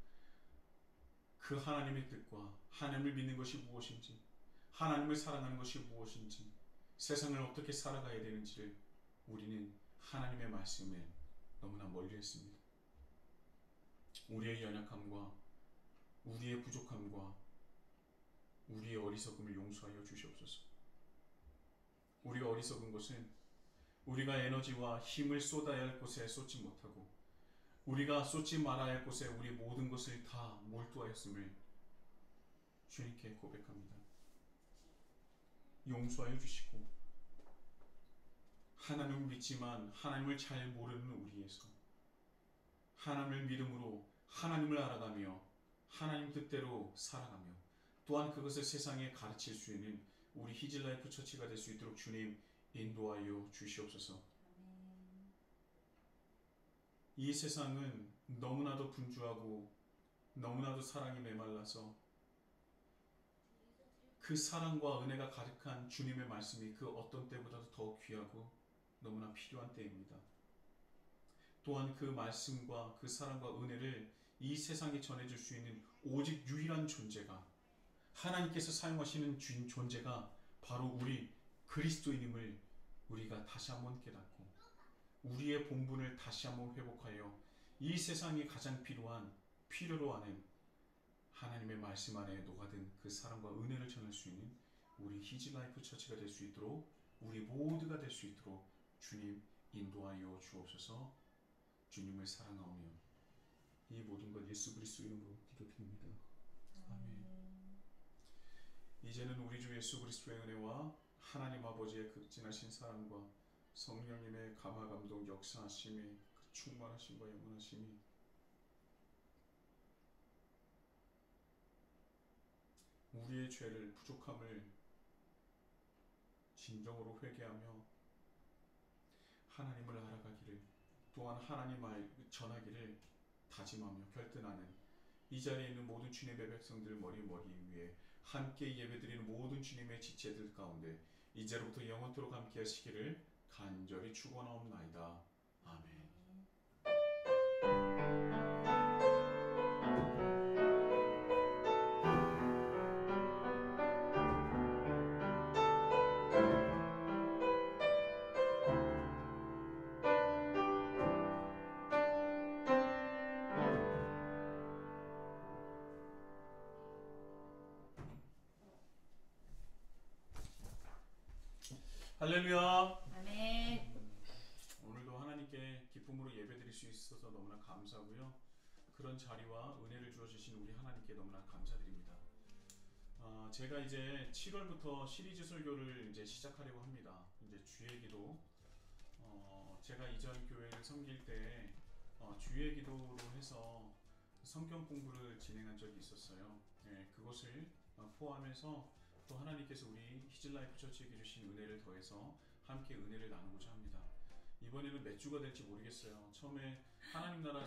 그 하나님의 뜻과 하나님을 믿는 것이 무엇인지 하나님을 사랑하는 것이 무엇인지 세상을 어떻게 살아가야 되는지를 우리는 하나님의 말씀에 너무나 멀리 했습니다. 우리의 연약함과 우리의 부족함과 우리의 어리석음을 용서하여 주시옵소서. 우리가 어리석은 것은 우리가 에너지와 힘을 쏟아야 할 곳에 쏟지 못하고 우리가 쏟지 말아야 할 곳에 우리 모든 것을 다 몰두하였음을 주님께 고백합니다. 용서하여 주시고 하나님을 믿지만 하나님을 잘 모르는 우리에서 하나님을 믿음으로 하나님을 알아가며 하나님 뜻대로 살아가며 또한 그것을 세상에 가르칠 수 있는 우리 히즐라이프 처치가 될 수 있도록 주님 인도하여 주시옵소서. 이 세상은 너무나도 분주하고 너무나도 사랑이 메말라서 그 사랑과 은혜가 가득한 주님의 말씀이 그 어떤 때보다도 더 귀하고 너무나 필요한 때입니다. 또한 그 말씀과 그 사랑과 은혜를 이 세상에 전해줄 수 있는 오직 유일한 존재가 하나님께서 사용하시는 존재가 바로 우리 그리스도인임을 우리가 다시 한번 깨닫고 우리의 본분을 다시 한번 회복하여 이 세상에 가장 필요로 하는 하나님의 말씀 안에 녹아든 그 사랑과 은혜를 전할 수 있는 우리 히즈라이프 처치가 될 수 있도록 우리 모두가 될 수 있도록 주님 인도하여 주옵소서. 주님을 사랑하오며 이 모든 것 예수 그리스도 이름으로 기도드립니다. 아멘. 이제는 우리 주 예수 그리스도의 은혜와 하나님 아버지의 극진하신 사랑과 성령님의 감화 감동 역사하심이 그 충만하심과 영원하심이 우리의 죄를 부족함을 진정으로 회개하며 하나님을 알아가기를 또한 하나님 말 전하기를 다짐하며 결단하는 이 자리에 있는 모든 주님의 백성들 머리 위에 함께 예배드리는 모든 주님의 지체들 가운데 이제로부터 영원토록 함께 하시기를 간절히 축원하옵나이다. 아멘. 할렐루야. 아멘. 오늘도 하나님께 기쁨으로 예배드릴 수 있어서 너무나 감사하고요. 그런 자리와 은혜를 주어주신 우리 하나님께 너무나 감사드립니다. 제가 이제 7월부터 시리즈 설교를 이제 시작하려고 합니다. 이제 주의 기도. 제가 이전 교회를 섬길 때 주의 기도로 해서 성경 공부를 진행한 적이 있었어요. 네, 그것을 포함해서 또 하나님께서 우리 히즐라이프 처치에게 주신 은혜를 더해서 함께 은혜를 나누고자 합니다. 이번에는 몇 주가 될지 모르겠어요. 처음에 하나님 나라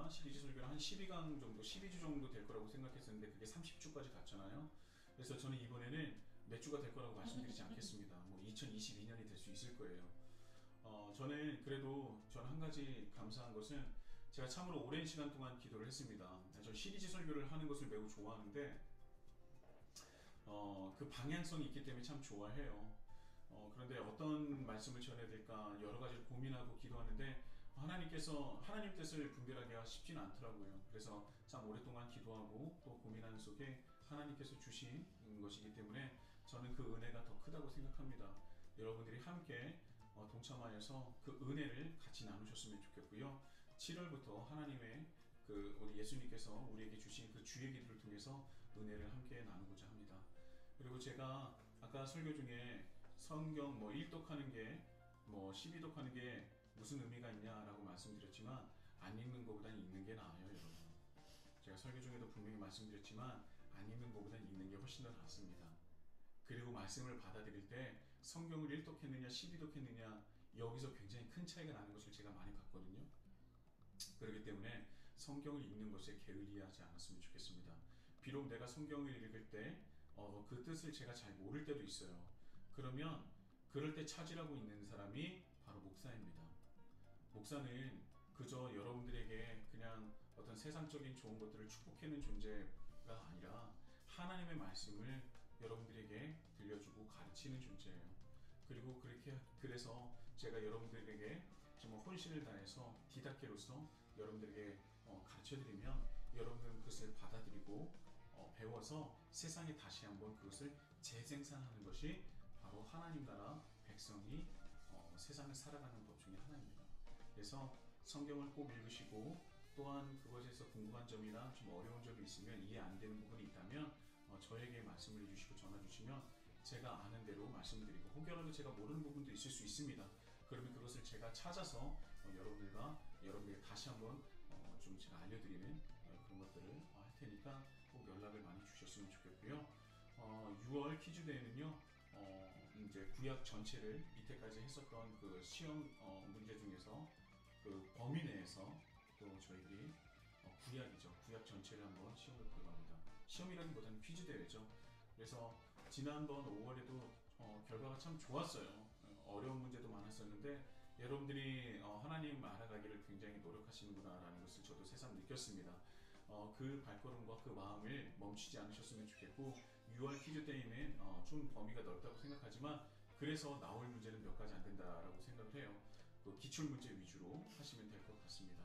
시리즈 설교를 한 12강 정도, 12주 정도 될 거라고 생각했었는데 그게 30주까지 갔잖아요. 그래서 저는 이번에는 몇 주가 될 거라고 말씀드리지 않겠습니다. 뭐 2022년이 될 수 있을 거예요. 저는 한 가지 감사한 것은 제가 참으로 오랜 시간 동안 기도를 했습니다. 저 시리즈 설교를 하는 것을 매우 좋아하는데 그 방향성이 있기 때문에 참 좋아해요. 그런데 어떤 말씀을 전해야 될까 여러 가지를 고민하고 기도하는데 하나님 뜻을 분별하기가 쉽지는 않더라고요. 그래서 참 오랫동안 기도하고 또 고민하는 속에 하나님께서 주신 것이기 때문에 저는 그 은혜가 더 크다고 생각합니다. 여러분들이 함께 동참하여서 그 은혜를 같이 나누셨으면 좋겠고요. 7월부터 하나님의 우리 예수님께서 우리에게 주신 그 주의 기도를 통해서 은혜를 함께 나누고자 합니다. 그리고 제가 아까 설교 중에 성경 1독하는 게 12독하는 게 무슨 의미가 있냐라고 말씀드렸지만 안 읽는 것보다는 읽는 게 나아요, 여러분. 제가 설교 중에도 분명히 말씀드렸지만 안 읽는 것보다는 읽는 게 훨씬 더 낫습니다. 그리고 말씀을 받아들일 때 성경을 1독했느냐 12독했느냐 여기서 굉장히 큰 차이가 나는 것을 제가 많이 봤거든요. 그렇기 때문에 성경을 읽는 것에 게을리하지 않았으면 좋겠습니다. 비록 내가 성경을 읽을 때 그 뜻을 제가 잘 모를 때도 있어요. 그럴 때 찾으라고 있는 사람이 바로 목사입니다. 목사는 그저 여러분들에게 그냥 어떤 세상적인 좋은 것들을 축복해는 존재가 아니라 하나님의 말씀을 여러분들에게 들려주고 가르치는 존재예요. 그리고 그래서 제가 여러분들에게 정말 혼신을 다해서 디다케로서 여러분들에게 가르쳐드리면 여러분들은 그것을 받아들이고 배워서 세상에 다시 한번 그것을 재생산하는 것이 바로 하나님 나라 백성이 세상을 살아가는 법 중에 하나입니다. 그래서 성경을 꼭 읽으시고 또한 그것에서 궁금한 점이나 좀 어려운 점이 있으면 이해 안 되는 부분이 있다면 저에게 말씀을 해주시고 전화 주시면 제가 아는 대로 말씀드리고 혹여라도 제가 모르는 부분도 있을 수 있습니다. 그러면 그것을 제가 찾아서 여러분들에게 다시 한번 좀 제가 알려드리는 그런 것들을 할 테니까 꼭 연락을 많이 주셨으면 좋겠고요. 6월 퀴즈대회는요, 이제 구약 전체를 이때까지 했었던 그 시험 문제 중에서 그 범위 내에서 또 저희들이 구약 전체를 한번 시험을 보려고 합니다. 시험이라기보다는 퀴즈 대회죠. 그래서 지난번 5월에도 결과가 참 좋았어요. 어려운 문제도 많았었는데 여러분들이 하나님 알아가기를 굉장히 노력하시는구나라는 것을 저도 새삼 느꼈습니다. 그 발걸음과 그 마음을 멈추지 않으셨으면 좋겠고 6월 퀴즈 때에는 좀 범위가 넓다고 생각하지만 그래서 나올 문제는 몇 가지 안 된다라고 생각을 해요. 또 기출 문제 위주로 하시면 될 것 같습니다.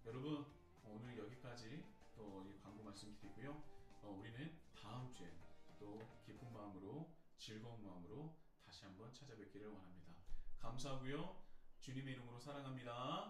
여러분 오늘 여기까지 또 이 광고 말씀드리고요. 우리는 다음 주에 또 기쁜 마음으로 즐거운 마음으로 다시 한번 찾아뵙기를 원합니다. 감사하고요. 주님의 이름으로 사랑합니다.